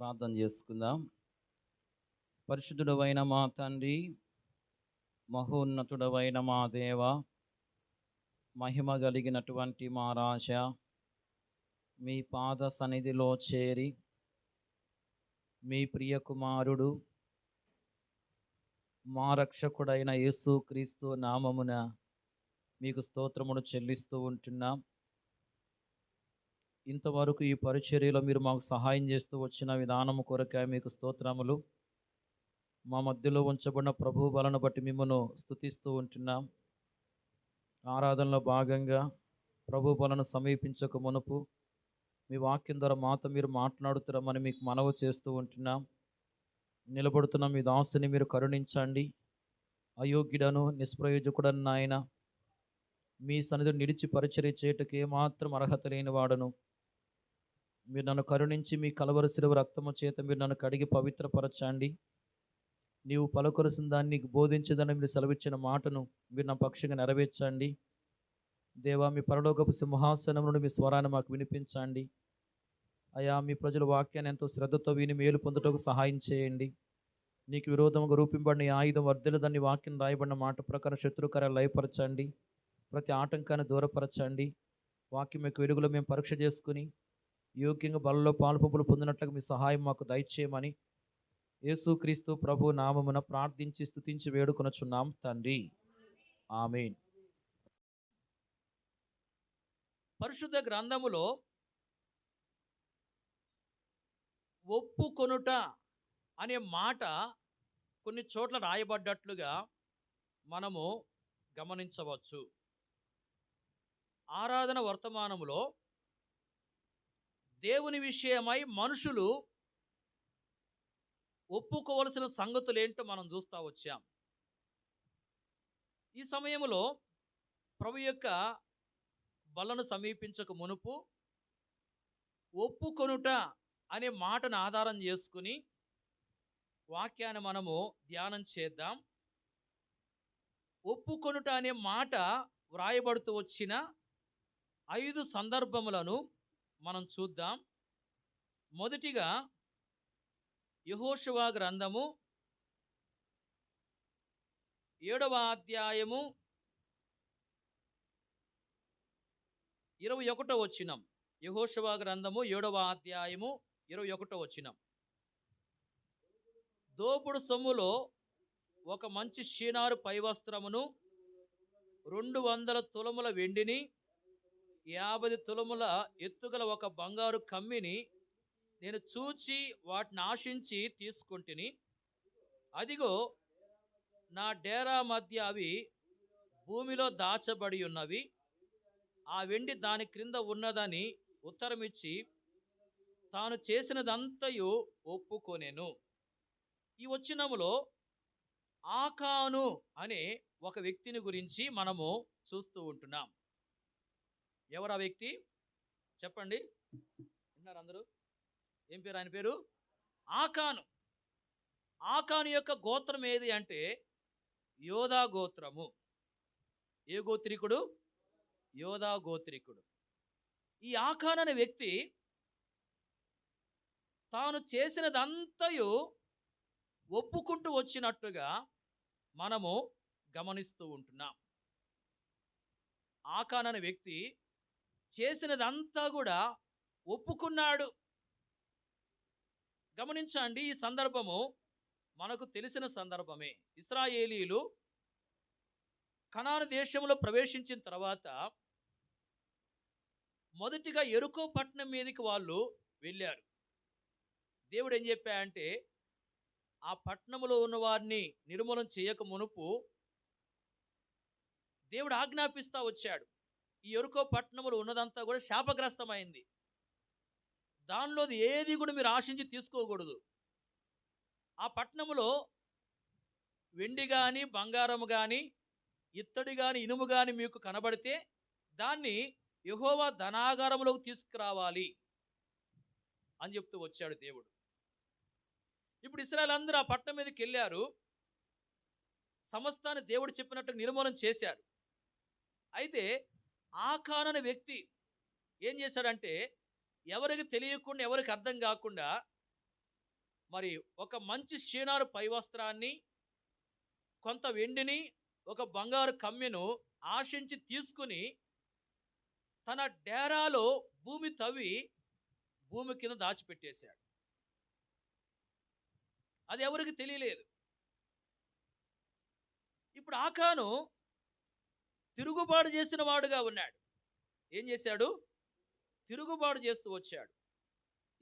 ప్రార్థన చేసుకుందాం. పరిశుద్ధుడవైన మా తండ్రి, మహోన్నతుడవైన మా దేవ, మహిమ కలిగినటువంటి మా రాజా, మీ పాద సన్నిధిలో చేరి మీ ప్రియ కుమారుడు మా రక్షకుడైన యేసుక్రీస్తు నామమున మీకు స్తోత్రమును చెల్లిస్తూ ఉంటున్నాం. ఇంతవరకు ఈ పరిచర్యలో మీరు మాకు సహాయం చేస్తూ వచ్చిన విధానము కొరకే మీకు స్తోత్రములు. మా మధ్యలో ఉంచబడిన ప్రభు బలను బట్టి మిమ్మల్ని స్తుతిస్తూ ఉంటున్నాం. ఆరాధనలో భాగంగా ప్రభు బలను సమీపించక మునుపు మీ వాక్యం ద్వారా మాతో మీరు మాట్లాడుతున్నామని మీకు మనవి చేస్తూ ఉంటున్నాం. నిలబడుతున్న మీ దాసుని మీరు కరుణించండి. అయోగ్యుడను నిష్ప్రయోజకుడను నాయన, మీ సన్నిధిని నిలిచి పరిచర్య చేయటకు ఏమాత్రం అర్హత లేని వాడను. మీరు నన్ను కరుణించి మీ కలవరి శిలువ రక్తము చేత మీరు నన్ను కడిగి పవిత్రపరచండి. నీవు పలుకరుసిన దాన్ని బోధించదని మీరు సెలవిచ్చిన మాటను మీరు నా పక్షంగా నెరవేర్చండి. దేవా, మీ పరలోకపు సింహాసనం నుండి మీ స్వరాన్ని మాకు వినిపించండి. అయా, మీ ప్రజల వాక్యాన్ని ఎంతో శ్రద్ధతో విని మేలు పొందుటకు సహాయం చేయండి. నీకు విరోధముగా రూపింపబడిన ఈ ఆయుధం వర్ధిల్లదని వాక్యం రాయబడిన మాట ప్రకారం శత్రుకార్యాలు లయపరచండి. ప్రతి ఆటంకాన్ని దూరపరచండి. వాక్యం యొక్క వెలుగులో మేము పరీక్ష చేసుకుని యోగ్యంగా బలలో పాలుపంపులు పొందినట్లుగా మీ సహాయం మాకు దయచేయమని యేసుక్రీస్తు ప్రభు నామమున ప్రార్థించి స్తుతించి వేడుకొనుచున్నాం తండ్రి, ఆమేన్. పరిశుద్ధ గ్రంథములో ఒప్పుకొనుట అనే మాట కొన్ని చోట్ల రాయబడ్డట్లుగా మనము గమనించవచ్చు. ఆరాధన వర్తమానములో దేవుని విషయమై మనుషులు ఒప్పుకోవలసిన సంగతులు ఏంటో మనం చూస్తూ వచ్చాం. ఈ సమయంలో ప్రభు యొక్క బలను సమీపించక మునుపు ఒప్పుకొనుట అనే మాటను ఆధారం చేసుకుని వాక్యాన్ని మనము ధ్యానం చేద్దాం. ఒప్పుకొనుట అనే మాట వ్రాయబడుతూ వచ్చిన 5 సందర్భములను మనం చూద్దాం. మొదటిగా యెహోషువ గ్రంథము 7వ అధ్యాయము 21వ వచనం. యెహోషువ గ్రంథము 7వ అధ్యాయము 21వ వచనం. దోపుడు సొమ్ములో ఒక మంచి షీనారు పైవస్త్రమును, 200 తులముల వెండిని, 50 తులముల ఎత్తుగల ఒక బంగారు కమ్మిని నేను చూచి వాటిని ఆశించి తీసుకుంటుని, అదిగో నా డేరా మధ్య అవి భూమిలో దాచబడి ఉన్నవి, ఆ వెండి దాని క్రింద ఉన్నదని ఉత్తరమిచ్చి తాను చేసినదంతయు ఒప్పుకొనెను. ఈ వచనములో ఆకాను అనే ఒక వ్యక్తిని గురించి మనము చూస్తూ ఉంటున్నాం. ఎవరు ఆ వ్యక్తి చెప్పండి? విన్నారు అందరూ? ఏం పేరు ఆయన పేరు? ఆకాను. ఆకాను యొక్క గోత్రం ఏది అంటే యోధా గోత్రము. ఏ గోత్రికుడు? యోధా గోత్రికుడు. ఈ ఆకాను అనే వ్యక్తి తాను చేసినదంతయు ఒప్పుకుంటూ వచ్చినట్టుగా మనము గమనిస్తూ ఉంటున్నాం. ఆకాను అనే వ్యక్తి చేసినదంతా కూడా ఒప్పుకున్నాడు. గమనించండి, ఈ సందర్భము మనకు తెలిసిన సందర్భమే. ఇశ్రాయేలీయులు కనాను దేశంలో ప్రవేశించిన తర్వాత మొదటిగా యెరికో పట్టణం మీదకి వాళ్ళు వెళ్ళారు. దేవుడు ఏం చెప్పాడంటే, ఆ పట్టణంలో ఉన్న వారిని నిర్మూలన చేయక మునుపు దేవుడు ఆజ్ఞాపిస్తా వచ్చాడు. ఈ యెరికో పట్టణంలో ఉన్నదంతా కూడా శాపగ్రస్తమైంది. దానిలోది ఏది కూడా మీరు ఆశించి తీసుకోకూడదు. ఆ పట్టణంలో వెండి కానీ, బంగారం కానీ, ఇత్తడి కానీ, ఇనుము కానీ మీకు కనబడితే దాన్ని యెహోవా ధనాగారంలోకి తీసుకురావాలి అని చెప్తూ వచ్చాడు దేవుడు. ఇప్పుడు ఇశ్రాయేలు అందరూ ఆ పట్టణం మీదకి వెళ్ళారు. సమస్తాన్ని దేవుడు చెప్పినట్టు నిర్మూలన చేశారు. అయితే ఆకాను అనే వ్యక్తి ఏం చేశాడంటే, ఎవరికి తెలియకుండా, ఎవరికి అర్థం కాకుండా మరి ఒక మంచి షీనారు పై వస్త్రాన్ని, కొంత వెండిని, ఒక బంగారు కమ్మెను ఆశించి తీసుకుని తన డేరాలో భూమి తవ్వి భూమి కింద దాచిపెట్టేశాడు. అది ఎవరికి తెలియలేదు. ఇప్పుడు ఆకాను తిరుగుబాటు చేసిన వాడుగా ఉన్నాడు. ఏం చేశాడు? తిరుగుబాటు చేస్తూ వచ్చాడు.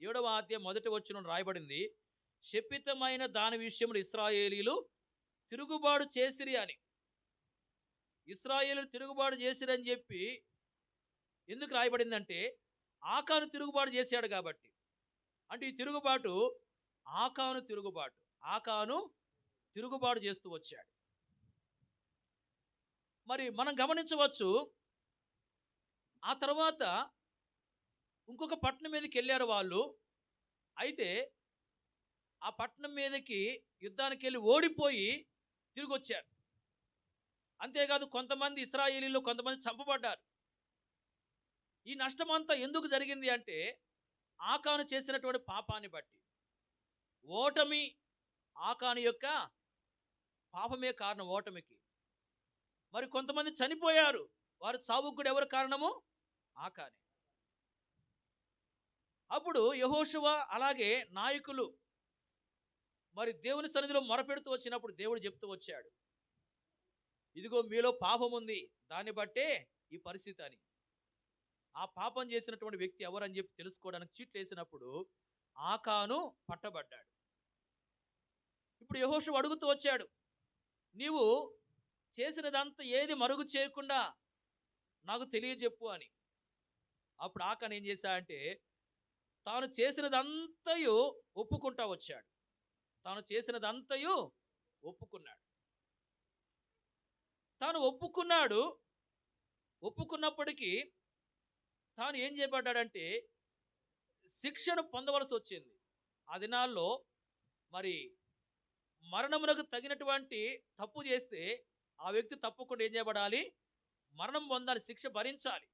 7వ అధ్యాయం మొదటి వచనం రాయబడింది, శపితమైన దాని విషయంలో ఇశ్రాయేలీలు తిరుగుబాటు చేసిరి అని. ఇశ్రాయేలీలు తిరుగుబాటు చేసిరని చెప్పి ఎందుకు రాయబడిందంటే ఆకాను తిరుగుబాటు చేశాడు కాబట్టి. అంటే ఈ తిరుగుబాటు ఆకాను తిరుగుబాటు. ఆకాను తిరుగుబాటు చేస్తూ వచ్చాడు. మరి మనం గమనించవచ్చు, ఆ తర్వాత ఇంకొక పట్టణం మీదకి వెళ్ళారు వాళ్ళు. అయితే ఆ పట్టణం మీదకి యుద్ధానికి వెళ్ళి ఓడిపోయి తిరిగి వచ్చారు. అంతేకాదు కొంతమంది ఇశ్రాయేలీలు కొంతమంది చంపబడ్డారు. ఈ నష్టమంతా ఎందుకు జరిగింది అంటే ఆకాను చేసినటువంటి పాపాన్ని బట్టి. ఓటమి ఆకాను యొక్క పాపమే కారణం ఓటమికి. మరి కొంతమంది చనిపోయారు. వారు చావుకు కూడా ఎవరు కారణము? ఆకానే. అప్పుడు యెహోషువ అలాగే నాయకులు మరి దేవుని సన్నిధిలో మొరపెడుతూ వచ్చినప్పుడు దేవుడు చెప్తూ వచ్చాడు, ఇదిగో మీలో పాపం ఉంది, దాన్ని బట్టే ఈ పరిస్థితి అని. ఆ పాపం చేసినటువంటి వ్యక్తి ఎవరని చెప్పి తెలుసుకోవడానికి చీట్లు వేసినప్పుడు ఆకాను పట్టబడ్డాడు. ఇప్పుడు యెహోషువ అడుగుతూ వచ్చాడు, నీవు చేసినదంతా ఏది మరుగు చేయకుండా నాకు తెలియజెప్పు అని. అప్పుడు ఆకాను ఏం చేశాడంటే తాను చేసినదంతయు ఒప్పుకుంటా వచ్చాడు. తాను చేసినదంతయు ఒప్పుకున్నాడు. తాను ఒప్పుకున్నాడు. ఒప్పుకున్నప్పటికీ తాను ఏం చేయబడ్డాడంటే శిక్షను పొందవలసి వచ్చింది. ఆ దినాల్లో మరి మరణమునకు తగినటువంటి తప్పు చేస్తే ఆ వ్యక్తి తప్పకుండా ఏం చేయబడాలి? మరణం పొందాలి, శిక్ష భరించాలి.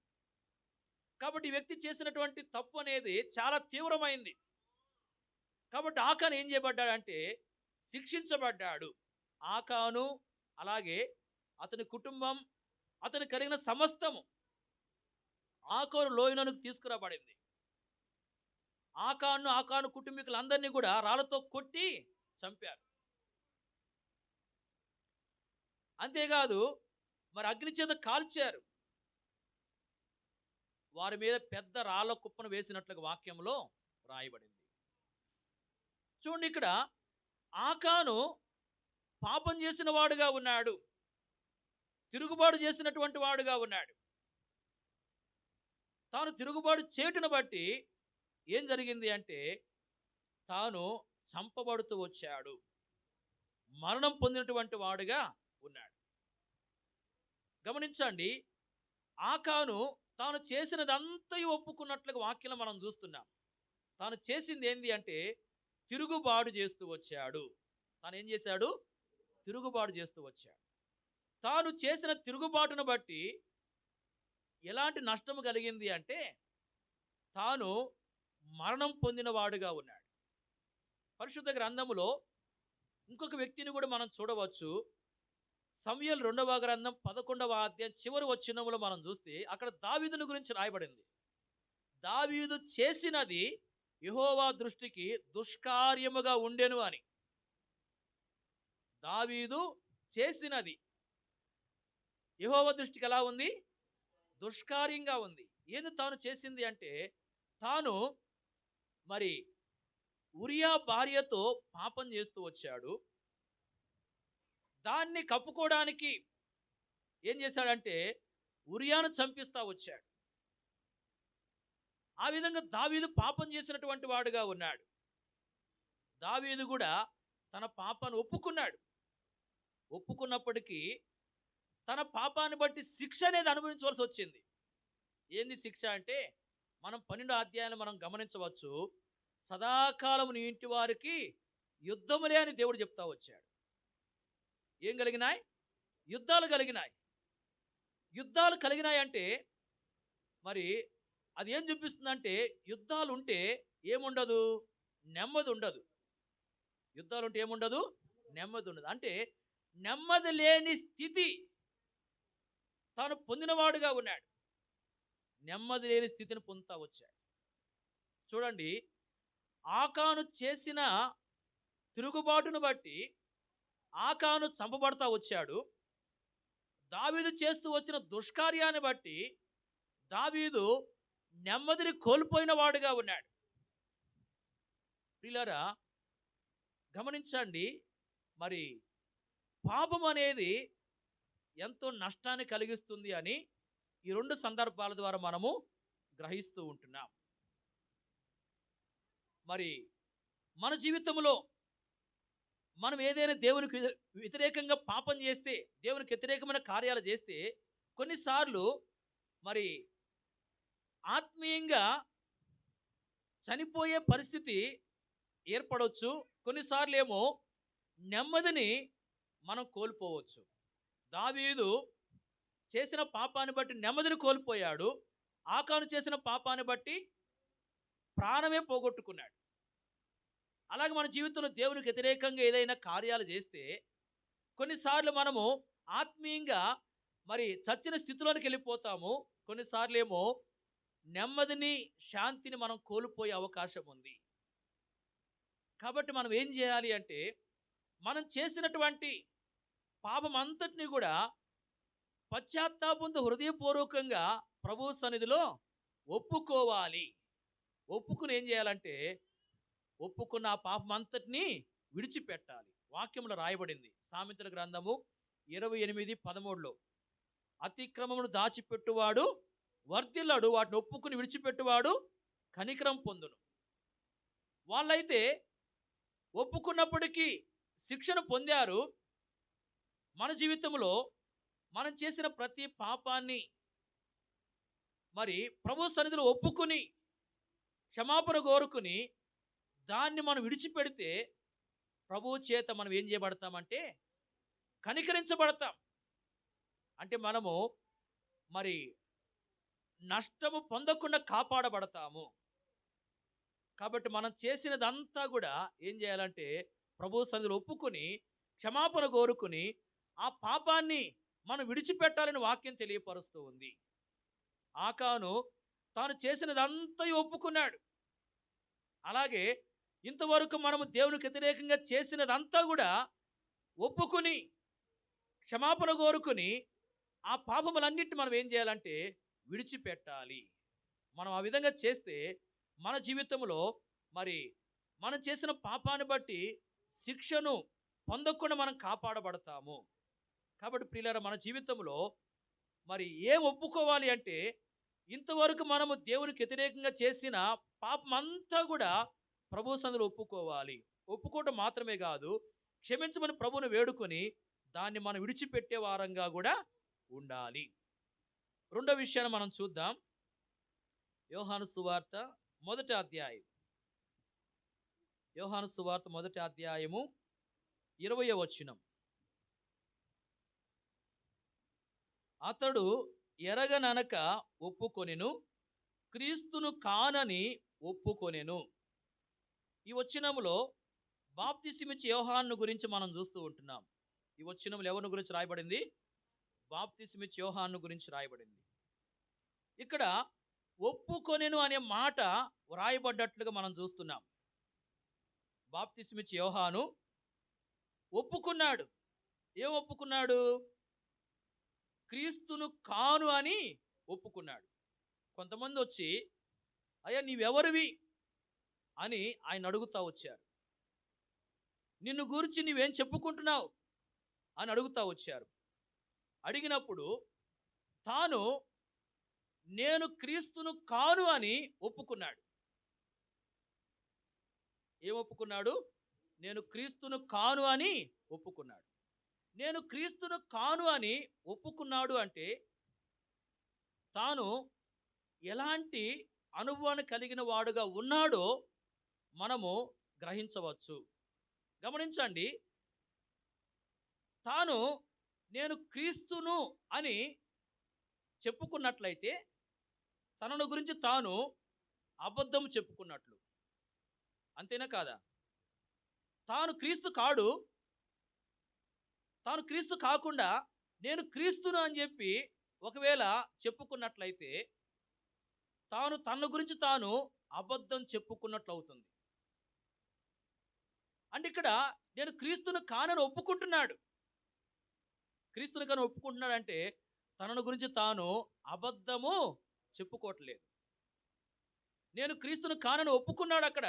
కాబట్టి ఈ వ్యక్తి చేసినటువంటి తప్పు అనేది చాలా తీవ్రమైంది. కాబట్టి ఆకాను ఏం చేయబడ్డాడంటే శిక్షించబడ్డాడు. ఆకాను అలాగే అతని కుటుంబం, అతని కలిగిన సమస్తము ఆకాను లోయలోనికి తీసుకురాబడింది. ఆకాను కుటుంబీకులందరినీ కూడా రాళ్లతో కొట్టి చంపారు. అంతేకాదు మరి అగ్ని చేత కాల్చారు. వారి మీద పెద్ద రాళ్ల కుప్పను వేసినట్లుగా వాక్యంలో రాయబడింది. చూడండి, ఇక్కడ ఆకాను పాపం చేసిన వాడుగా ఉన్నాడు, తిరుగుబాటు చేసినటువంటి వాడుగా ఉన్నాడు. తాను తిరుగుబాటు చేటును బట్టి ఏం జరిగింది అంటే తాను చంపబడుతూ వచ్చాడు, మరణం పొందినటువంటి వాడుగా ఉన్నాడు. గమనించండి, ఆకాను తాను చేసినదంతయు ఒప్పుకున్నట్లుగా వాక్యం మనం చూస్తున్నాం. తాను చేసింది ఏంది అంటే తిరుగుబాటు చేస్తూ వచ్చాడు. తాను ఏం చేశాడు? తిరుగుబాటు చేస్తూ వచ్చాడు. తాను చేసిన తిరుగుబాటును బట్టి ఎలాంటి నష్టము కలిగింది అంటే తాను మరణం పొందిన వాడుగా ఉన్నాడు. పరిశుద్ధ గ్రంథములో ఇంకొక వ్యక్తిని కూడా మనం చూడవచ్చు. సమూయేలు 2వ గ్రంథం 11వ అధ్యాయం చివరి వచనములో మనం చూస్తే అక్కడ దావీదుని గురించి రాయబడింది. దావీదు చేసినది యెహోవా దృష్టికి దుష్కార్యముగా ఉండెను అని. దావీదు చేసినది యెహోవా దృష్టికి ఎలా ఉంది? దుష్కార్యంగా ఉంది. ఏది తాను చేసింది అంటే తాను మరి ఉరియా భార్యతో పాపం చేస్తూ వచ్చాడు. దాన్ని కప్పుకోవడానికి ఏం చేశాడంటే ఉరియాను చంపిస్తా వచ్చాడు. ఆ విధంగా దావీదు పాపం చేసినటువంటి వాడుగా ఉన్నాడు. దావీదు కూడా తన పాపాన్ని ఒప్పుకున్నాడు. ఒప్పుకున్నప్పటికీ తన పాపాన్ని బట్టి శిక్ష అనేది అనుభవించవలసి వచ్చింది. ఏంది శిక్ష అంటే మనం 12వ అధ్యాయాన్ని మనం గమనించవచ్చు. సదాకాలము నీ ఇంటి వారికి యుద్ధములే అని దేవుడు చెప్తా వచ్చాడు. ఏం కలిగినాయి? యుద్ధాలు కలిగినాయి. యుద్ధాలు కలిగినాయి అంటే మరి అది ఏం చూపిస్తుందంటే యుద్ధాలు ఉంటే ఏముండదు? నెమ్మది ఉండదు. యుద్ధాలు ఉంటే ఏముండదు, నెమ్మది ఉండదు. అంటే నెమ్మది లేని స్థితి తాను పొందినవాడుగా ఉన్నాడు. నెమ్మది లేని స్థితిని పొందుతా వచ్చాడు. చూడండి, ఆకాను చేసిన తిరుగుబాటును బట్టి ఆకాను చంపబడతా వచ్చాడు. దావీదు చేస్తూ వచ్చిన దుష్కార్యాన్ని బట్టి దావీదు నెమ్మదిని కోల్పోయిన వాడుగా ఉన్నాడు. ప్రియులారా, గమనించండి, మరి పాపం అనేది ఎంతో నష్టాన్ని కలిగిస్తుంది అని ఈ రెండు సందర్భాల ద్వారా మనము గ్రహిస్తూ ఉంటున్నాం. మరి మన జీవితంలో మనం ఏదైనా దేవునికి వ్యతిరేకంగా పాపం చేస్తే, దేవునికి వ్యతిరేకమైన కార్యాలు చేస్తే కొన్నిసార్లు మరి ఆత్మీయంగా చనిపోయే పరిస్థితి ఏర్పడవచ్చు. కొన్నిసార్లు ఏమో నెమ్మదిని మనం కోల్పోవచ్చు. దావీదు చేసిన పాపాన్ని బట్టి నెమ్మదిని కోల్పోయాడు. ఆకాను చేసిన పాపాన్ని బట్టి ప్రాణమే పోగొట్టుకున్నాడు. అలాగే మన జీవితంలో దేవునికి వ్యతిరేకంగా ఏదైనా కార్యాలు చేస్తే కొన్నిసార్లు మనము ఆత్మీయంగా మరి చచ్చిన స్థితిలోనికి వెళ్ళిపోతాము. కొన్నిసార్లు ఏమో నెమ్మదిని, శాంతిని మనం కోల్పోయే అవకాశం ఉంది. కాబట్టి మనం ఏం చేయాలి అంటే, మనం చేసినటువంటి పాపం అంతటిని కూడా పశ్చాత్తాపంతో హృదయపూర్వకంగా ప్రభు సన్నిధిలో ఒప్పుకోవాలి. ఒప్పుకుని ఏం చేయాలంటే, ఒప్పుకున్న ఆ పాపం అంతటిని విడిచిపెట్టాలి. వాక్యంలో రాయబడింది సామెతల గ్రంథము 28:13లో, అతిక్రమమును దాచిపెట్టువాడు వర్ధిల్లడు, వాటిని ఒప్పుకుని విడిచిపెట్టువాడు కనికరం పొందును. వాళ్ళైతే ఒప్పుకున్నప్పటికీ శిక్షను పొందారు. మన జీవితంలో మనం చేసిన ప్రతి పాపాన్ని మరి ప్రభు సన్నిధిలో ఒప్పుకుని క్షమాపణ కోరుకుని దాన్ని మనం విడిచిపెడితే ప్రభువు చేత మనం ఏం చేయబడతామంటే కనికరించబడతాం. అంటే మనము మరి నష్టము పొందకుండా కాపాడబడతాము. కాబట్టి మనం చేసినదంతా కూడా ఏం చేయాలంటే ప్రభు సన్నిధిలో ఒప్పుకొని క్షమాపణ కోరుకుని ఆ పాపాన్ని మనం విడిచిపెట్టాలని వాక్యం తెలియపరుస్తూ ఉంది. ఆకాను తాను చేసినదంతా ఒప్పుకున్నాడు. అలాగే ఇంతవరకు మనము దేవునికి వ్యతిరేకంగా చేసినదంతా కూడా ఒప్పుకుని క్షమాపణ కోరుకుని ఆ పాపములన్నిటిని మనం ఏం చేయాలంటే విడిచిపెట్టాలి. మనం ఆ విధంగా చేస్తే మన జీవితంలో మరి మనం చేసిన పాపాన్ని బట్టి శిక్షను పొందకుండా మనం కాపాడబడతాము. కాబట్టి ప్రియులారా, మన జీవితంలో మరి ఏం ఒప్పుకోవాలి అంటే, ఇంతవరకు మనము దేవునికి వ్యతిరేకంగా చేసిన పాపం అంతా కూడా ప్రభు సన్నిధిలో ఒప్పుకోవాలి. ఒప్పుకోవటం మాత్రమే కాదు, క్షమించమని ప్రభువును వేడుకొని దాన్ని మనం విడిచిపెట్టే వారంగా కూడా ఉండాలి. రెండో విషయాన్ని మనం చూద్దాం. యోహాను సువార్త మొదటి అధ్యాయం. యోహాను సువార్త మొదటి అధ్యాయము 20వ వచనం. అతడు ఎరగననక ఒప్పుకొనెను, క్రీస్తును కానని ఒప్పుకొనెను. ఈ వచనములో బాప్తిసమిచ్చే యోహాను గురించి మనం చూస్తూ ఉంటున్నాం. ఈ వచనములు ఎవరి గురించి రాయబడింది? బాప్తిసమిచ్చే యోహాను గురించి రాయబడింది. ఇక్కడ ఒప్పుకొనెను అనే మాట వ్రాయబడ్డట్లుగా మనం చూస్తున్నాం. బాప్తిసమిచ్చే యోహాను ఒప్పుకున్నాడు. ఏం ఒప్పుకున్నాడు? క్రీస్తును కాను అని ఒప్పుకున్నాడు. కొంతమంది వచ్చి, అయ్యా నీవెవరివి అని ఆయన అడుగుతా వచ్చారు. నిన్ను గురించి నీవేం చెప్పుకుంటున్నావు అని అడుగుతా వచ్చారు. అడిగినప్పుడు తాను నేను క్రీస్తును కాను అని ఒప్పుకున్నాడు. ఏం ఒప్పుకున్నాడు? నేను క్రీస్తును కాను అని ఒప్పుకున్నాడు. నేను క్రీస్తును కాను అని ఒప్పుకున్నాడు అంటే తాను ఎలాంటి అనుభవాన్ని కలిగిన వాడుగా ఉన్నాడో మనము గ్రహించవచ్చు. గమనించండి, తాను నేను క్రీస్తును అని చెప్పుకున్నట్లయితే తనను గురించి తాను అబద్ధం చెప్పుకున్నట్లు. అంతేనా కాదా? తాను క్రీస్తు కాడు, తాను క్రీస్తు కాకుండా నేను క్రీస్తును అని చెప్పి ఒకవేళ చెప్పుకున్నట్లయితే తాను తన గురించి తాను అబద్ధం చెప్పుకున్నట్లు అవుతుంది. అంటే ఇక్కడ నేను క్రీస్తును కానని ఒప్పుకుంటున్నాడు. క్రీస్తుని కానీ ఒప్పుకుంటున్నాడంటే తనను గురించి తాను అబద్ధము చెప్పుకోవట్లేదు. నేను క్రీస్తును కానని ఒప్పుకున్నాడు అక్కడ.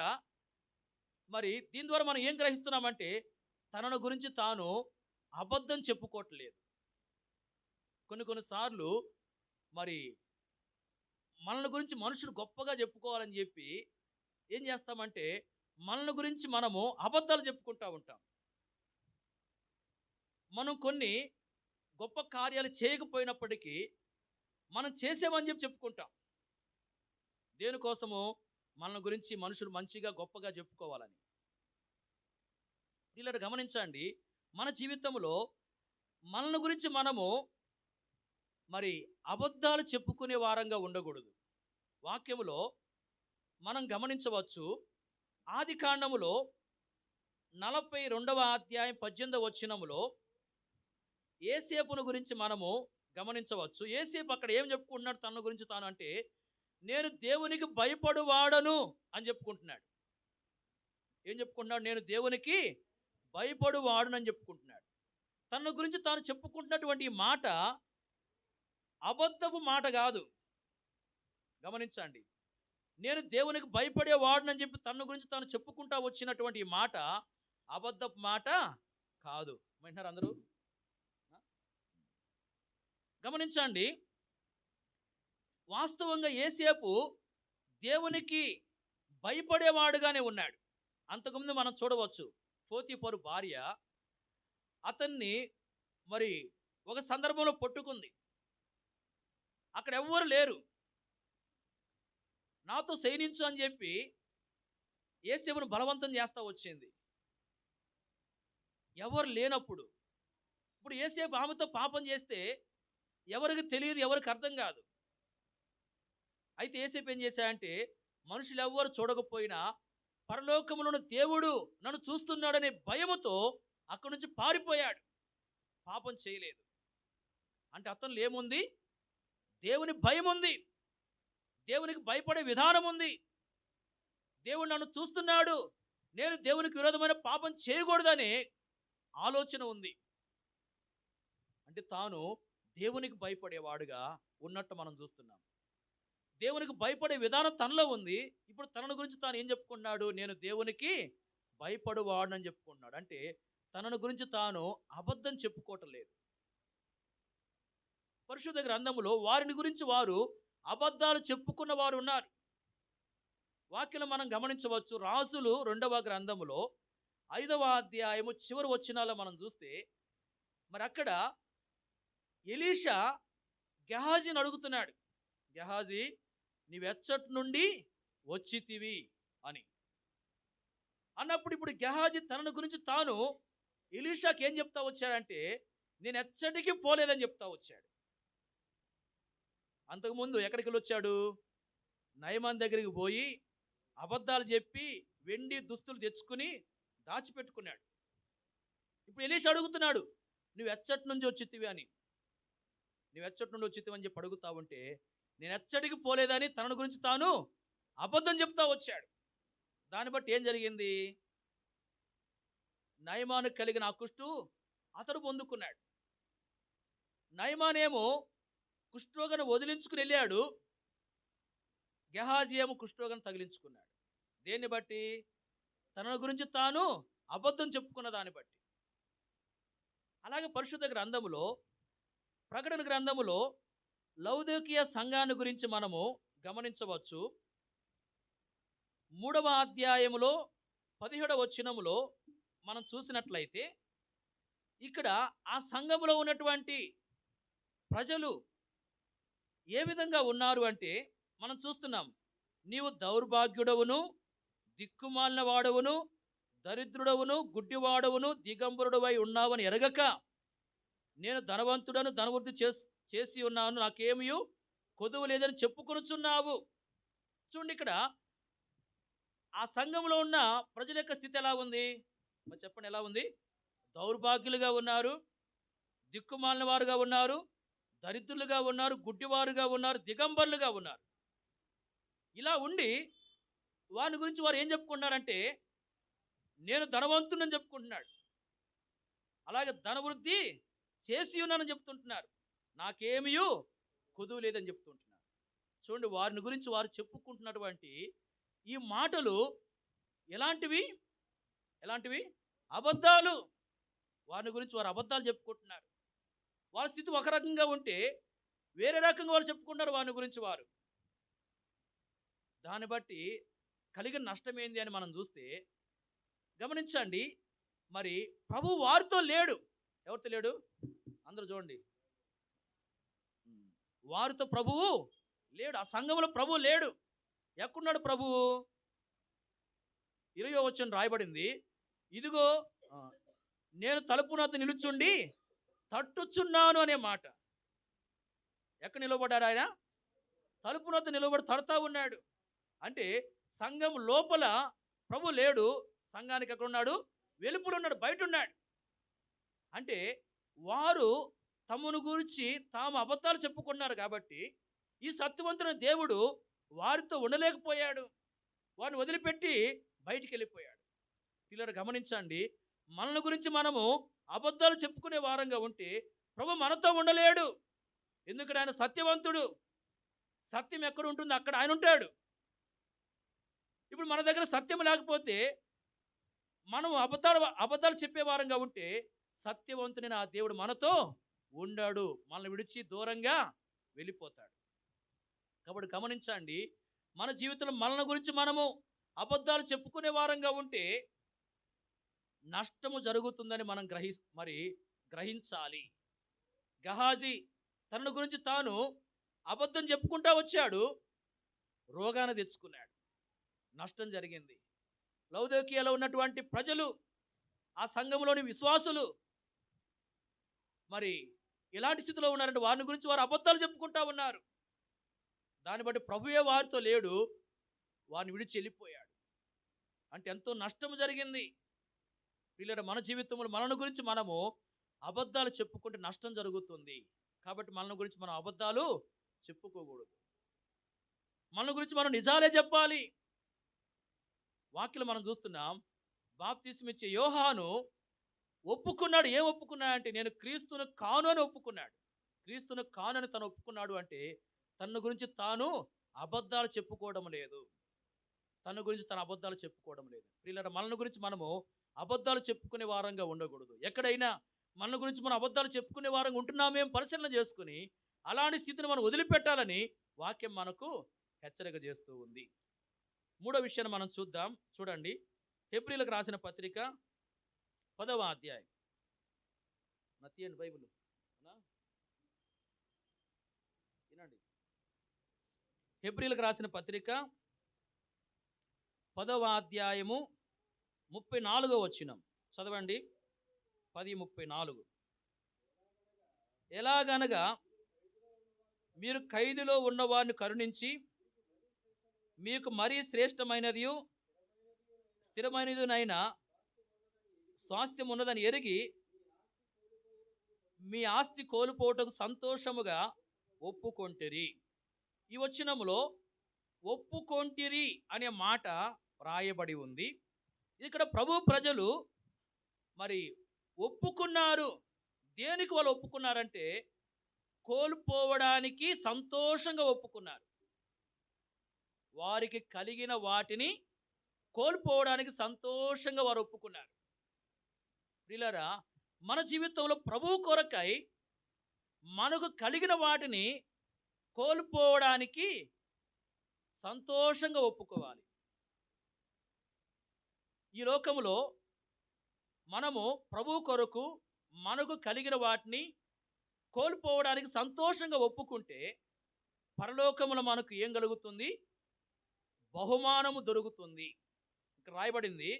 మరి దీని ద్వారా మనం ఏం గ్రహిస్తున్నామంటే తనను గురించి తాను అబద్ధం చెప్పుకోవట్లేదు. కొన్ని సార్లు మరి మనల్ని గురించి మనుషులు గొప్పగా చెప్పుకోవాలని చెప్పి ఏం చేస్తామంటే మనల్ని గురించి మనము అబద్ధాలు చెప్పుకుంటూ ఉంటాం. మనం కొన్ని గొప్ప కార్యాలు చేయకపోయినప్పటికీ మనం చేసామని చెప్పి చెప్పుకుంటాం. దేనికోసము? మనల్ని గురించి మనుషులు మంచిగా గొప్పగా చెప్పుకోవాలని. ఇలా గమనించండి, మన జీవితంలో మనల్ని గురించి మనము మరి అబద్ధాలు చెప్పుకునే వారంగా ఉండకూడదు. వాక్యములో మనం గమనించవచ్చు, ఆది కాండములో 42వ అధ్యాయం 18వ వచనములో యోసేపును గురించి మనము గమనించవచ్చు. యోసేపు అక్కడ ఏం చెప్పుకుంటున్నాడు తన గురించి తాను అంటే, నేను దేవునికి భయపడువాడను అని చెప్పుకుంటున్నాడు. ఏం చెప్పుకుంటున్నాడు? నేను దేవునికి భయపడువాడును అని చెప్పుకుంటున్నాడు. తన గురించి తాను చెప్పుకుంటున్నటువంటి ఈ మాట అబద్ధపు మాట కాదు. గమనించండి, నేను దేవునికి భయపడేవాడునని చెప్పి తన గురించి తాను చెప్పుకుంటా వచ్చినటువంటి ఈ మాట అబద్ధపు మాట కాదు. వింటున్నారు అందరూ? గమనించండి, వాస్తవంగా యోసేపు దేవునికి భయపడేవాడుగానే ఉన్నాడు. అంతకుముందు మనం చూడవచ్చు, పోతీఫరు భార్య అతన్ని మరి ఒక సందర్భంలో పట్టుకుంది. అక్కడ ఎవ్వరు లేరు, నాతో శయనించు అని చెప్పి యోసేపును బలవంతం చేస్తూ వచ్చింది. ఎవరు లేనప్పుడు ఇప్పుడు యోసేపు ఆమెతో పాపం చేస్తే ఎవరికి తెలియదు, ఎవరికి అర్థం కాదు. అయితే యోసేపు ఏం చేశాడంటే, మనుషులు ఎవ్వరు చూడకపోయినా పరలోకములోని దేవుడు నన్ను చూస్తున్నాడనే భయముతో అక్కడి నుంచి పారిపోయాడు. పాపం చేయలేదు. అంటే అతనిలో ఏముంది? దేవుని భయం ఉంది, దేవునికి భయపడే విధానం ఉంది. దేవుడు నన్ను చూస్తున్నాడు, నేను దేవునికి విరోధమైన పాపం చేయకూడదనే ఆలోచన ఉంది. అంటే తాను దేవునికి భయపడేవాడుగా ఉన్నట్టు మనం చూస్తున్నాం. దేవునికి భయపడే విధానం తనలో ఉంది. ఇప్పుడు తనను గురించి తాను ఏం చెప్పుకున్నాడు? నేను దేవునికి భయపడువాడని చెప్పుకున్నాడు. అంటే తనను గురించి తాను అబద్ధం చెప్పుకోవటం లేదు. పరిశుద్ధ గ్రంథములో వారిని గురించి వారు అబద్ధాలు చెప్పుకున్న వారు ఉన్నారు. వాక్యం మనం గమనించవచ్చు. రాజులు 2వ గ్రంథములో 5వ అధ్యాయము చివరి వచనాల్లో మనం చూస్తే మరి అక్కడ ఎలీషా గెహాజీని అడుగుతున్నాడు, గెహాజీ నీవెచ్చటి నుండి వచ్చితివి అని అన్నప్పుడు ఇప్పుడు గెహాజీ తనను గురించి తాను ఎలీషాకి ఏం చెప్తా వచ్చాడంటే, నేను ఎచ్చటికి పోలేదని చెప్తా వచ్చాడు. అంతకుముందు ఎక్కడికి వచ్చాడు? నయమాన్ దగ్గరికి పోయి అబద్ధాలు చెప్పి వెండి దుస్తులు తెచ్చుకుని దాచిపెట్టుకున్నాడు. ఇప్పుడు ఎలీషా అడుగుతున్నాడు, నువ్వు ఎచ్చటి నుంచి వచ్చితివి అని. నువ్వు ఎచ్చటి నుండి వచ్చితివి అని చెప్పి అడుగుతా ఉంటే, నేను ఎచ్చటికి పోలేదని తన గురించి తాను అబద్ధం చెప్తా వచ్చాడు. దాన్ని బట్టి ఏం జరిగింది? నయమాను కలిగిన ఆ కుష్టు అతడు పొందుకున్నాడు. నయమానేమో కుష్ఠరోగాన్ని వదిలించుకుని వెళ్ళాడు, గెహాజీ ఏమో కుష్ఠరోగాన్ని తగిలించుకున్నాడు. దేన్ని బట్టి? తన గురించి తాను అబద్ధం చెప్పుకున్న దాన్ని బట్టి. అలాగే పరిశుద్ధ గ్రంథములో, ప్రకటన గ్రంథములో లౌదోకియ సంఘాన్ని గురించి మనము గమనించవచ్చు. 3వ అధ్యాయములో 17వ వచనములో మనం చూసినట్లయితే ఇక్కడ ఆ సంఘములో ఉన్నటువంటి ప్రజలు ఏ విధంగా ఉన్నారు అంటే మనం చూస్తున్నాం. నీవు దౌర్భాగ్యుడవును, దిక్కుమాలిన వాడవును, దరిద్రుడవును, గుడ్డివాడవును, దిగంబరుడవై ఉన్నావని ఎరగక నేను ధనవంతుడను, ధనవృద్ధి చేసి ఉన్నాను, నాకేమీ కొదువు లేదని చెప్పుకొనుచున్నావు. చూడండి, ఇక్కడ ఆ సంఘంలో ఉన్న ప్రజల యొక్క స్థితి ఎలా ఉంది? మరి చెప్పండి ఎలా ఉంది? దౌర్భాగ్యులుగా ఉన్నారు, దిక్కుమాలిన వారుగా ఉన్నారు, దరిద్రులుగా ఉన్నారు, గుడ్డివారుగా ఉన్నారు, దిగంబరులుగా ఉన్నారు. ఇలా ఉండి వారి గురించి వారు ఏం చెప్పుకుంటున్నారంటే, నేను ధనవంతుడని చెప్పుకుంటున్నాడు. అలాగే ధనవృద్ధి చేసి ఉన్నానని చెప్తుంటున్నారు. నాకేమియు కొదువు లేదని చెప్తుంటున్నారు. చూడండి, వారిని గురించి వారు చెప్పుకుంటున్నటువంటి ఈ మాటలు ఎలాంటివి? ఎలాంటివి? అబద్ధాలు. వారిని గురించి వారు అబద్ధాలు చెప్పుకుంటున్నారు. వాళ్ళ స్థితి ఒక రకంగా ఉంటే వేరే రకంగా వాళ్ళు చెప్పుకుంటారు వారిని గురించి వారు. దాన్ని బట్టి కలిగిన నష్టం ఏంది అని మనం చూస్తే గమనించండి. మరి ప్రభువు వారితో లేడు. ఎవరితో లేడు? అందరూ చూడండి. వారితో ప్రభువు లేడు. ఆ సంఘంలో ప్రభువు లేడు. ఎక్కడున్నాడు ప్రభువు? 20వ వచనం రాయబడింది. ఇదిగో నేను తలుపు వద్ద నిలుచుండి తట్టుచున్నాను అనే మాట. ఎక్కడ నిలబడ్డాడు ఆయన? తలుపు వద్ద నిలబడి తడతా ఉన్నాడు. అంటే సంఘం లోపల ప్రభు లేడు. సంఘానికి ఎక్కడ ఉన్నాడు? వెలుపల ఉన్నాడు, బయట ఉన్నాడు. అంటే వారు తమను గురించి తాము అబద్ధాలు చెప్పుకున్నారు కాబట్టి ఈ సత్యవంతుడైన దేవుడు వారితో ఉండలేకపోయాడు. వారిని వదిలిపెట్టి బయటికి వెళ్ళిపోయాడు. పిల్లలు గమనించండి, మనల్ని గురించి మనము అబద్ధాలు చెప్పుకునే వారంగా ఉంటే ప్రభు మనతో ఉండలేడు. ఎందుకంటే ఆయన సత్యవంతుడు. సత్యం ఎక్కడ ఉంటుందో అక్కడ ఆయన ఉంటాడు. ఇప్పుడు మన దగ్గర సత్యం లేకపోతే మనం అబద్ధాలు చెప్పే వారంగా ఉంటే సత్యవంతుడైన ఆ దేవుడు మనతో ఉండడు. మనల్ని విడిచి దూరంగా వెళ్ళిపోతాడు. కాబట్టి గమనించండి, మన జీవితంలో మనల్ని గురించి మనము అబద్ధాలు చెప్పుకునే వారంగా ఉంటే నష్టము జరుగుతుందని మనం గ్రహించాలి. గహాజీ తన గురించి తాను అబద్ధం చెప్పుకుంటా వచ్చాడు, రోగాన్ని తెచ్చుకున్నాడు, నష్టం జరిగింది. లౌదోకియాలో ఉన్నటువంటి ప్రజలు, ఆ సంఘంలోని విశ్వాసులు మరి ఎలాంటి స్థితిలో ఉన్నారంటే వారిని గురించి వారు అబద్ధాలు చెప్పుకుంటా ఉన్నారు. దాన్ని బట్టి ప్రభువే వారితో లేడు, వారిని విడిచి వెళ్ళిపోయాడు. అంటే ఎంతో నష్టం జరిగింది. పిల్లలు, మన జీవితంలో మనల్ని గురించి మనము అబద్ధాలు చెప్పుకుంటే నష్టం జరుగుతుంది. కాబట్టి మనల్ని గురించి మనం అబద్ధాలు చెప్పుకోకూడదు. మన గురించి మనం నిజాలే చెప్పాలి. వాక్యలు మనం చూస్తున్నాం. బాప్తిస్మిచ్చే యోహాను ఒప్పుకున్నాడు. ఏం ఒప్పుకున్నాడంటే నేను క్రీస్తును కాను అని ఒప్పుకున్నాడు. క్రీస్తును కాను అని తను ఒప్పుకున్నాడు అంటే తన గురించి తాను అబద్ధాలు చెప్పుకోవడం లేదు. తన గురించి తన అబద్ధాలు చెప్పుకోవడం లేదు. పిల్లల, మన గురించి మనము అబద్ధాలు చెప్పుకునే వారంగా ఉండకూడదు. ఎక్కడైనా మన గురించి మనం అబద్ధాలు చెప్పుకునే వారంగా ఉంటున్నామేం పరిశీలన చేసుకుని అలాంటి స్థితిని మనం వదిలిపెట్టాలని వాక్యం మనకు హెచ్చరిక చేస్తూ ఉంది. మూడో విషయాన్ని మనం చూద్దాం. చూడండి, హెబ్రీయులకు రాసిన పత్రిక 10వ అధ్యాయం. తీయండి బైబిల్, వినండి. హెబ్రీయులకు రాసిన పత్రిక 10వ అధ్యాయము 34వ వచనం చదవండి. 10:34. ఎలాగనగా మీరు ఖైదులో ఉన్నవారిని కరుణించి మీకు మరీ శ్రేష్టమైనది స్థిరమైనదినైనా స్వాస్థ్యం ఉన్నదని ఎరిగి మీ ఆస్తి కోల్పోవటకు సంతోషముగా ఒప్పుకొంటిరి. ఈ వచనములో ఒప్పుకొంటిరి అనే మాట రాయబడి ఉంది. ఇక్కడ ప్రభు ప్రజలు మరి ఒప్పుకున్నారు. దేనికి వాళ్ళు ఒప్పుకున్నారంటే కోల్పోవడానికి సంతోషంగా ఒప్పుకున్నారు. వారికి కలిగిన వాటిని కోల్పోవడానికి సంతోషంగా వారు ఒప్పుకున్నారు. ప్రియులారా, మన జీవితంలో ప్రభువు కొరకై మనకు కలిగిన వాటిని కోల్పోవడానికి సంతోషంగా ఒప్పుకోవాలి. ఈ లోకములో మనము ప్రభువు కొరకు మనకు కలిగిన వాటిని కోల్పోవడానికి సంతోషంగా ఒప్పుకుంటే పరలోకములో మనకు ఏం కలుగుతుంది? బహుమానము దొరుకుతుంది. ఇక్కడ రాయబడింది,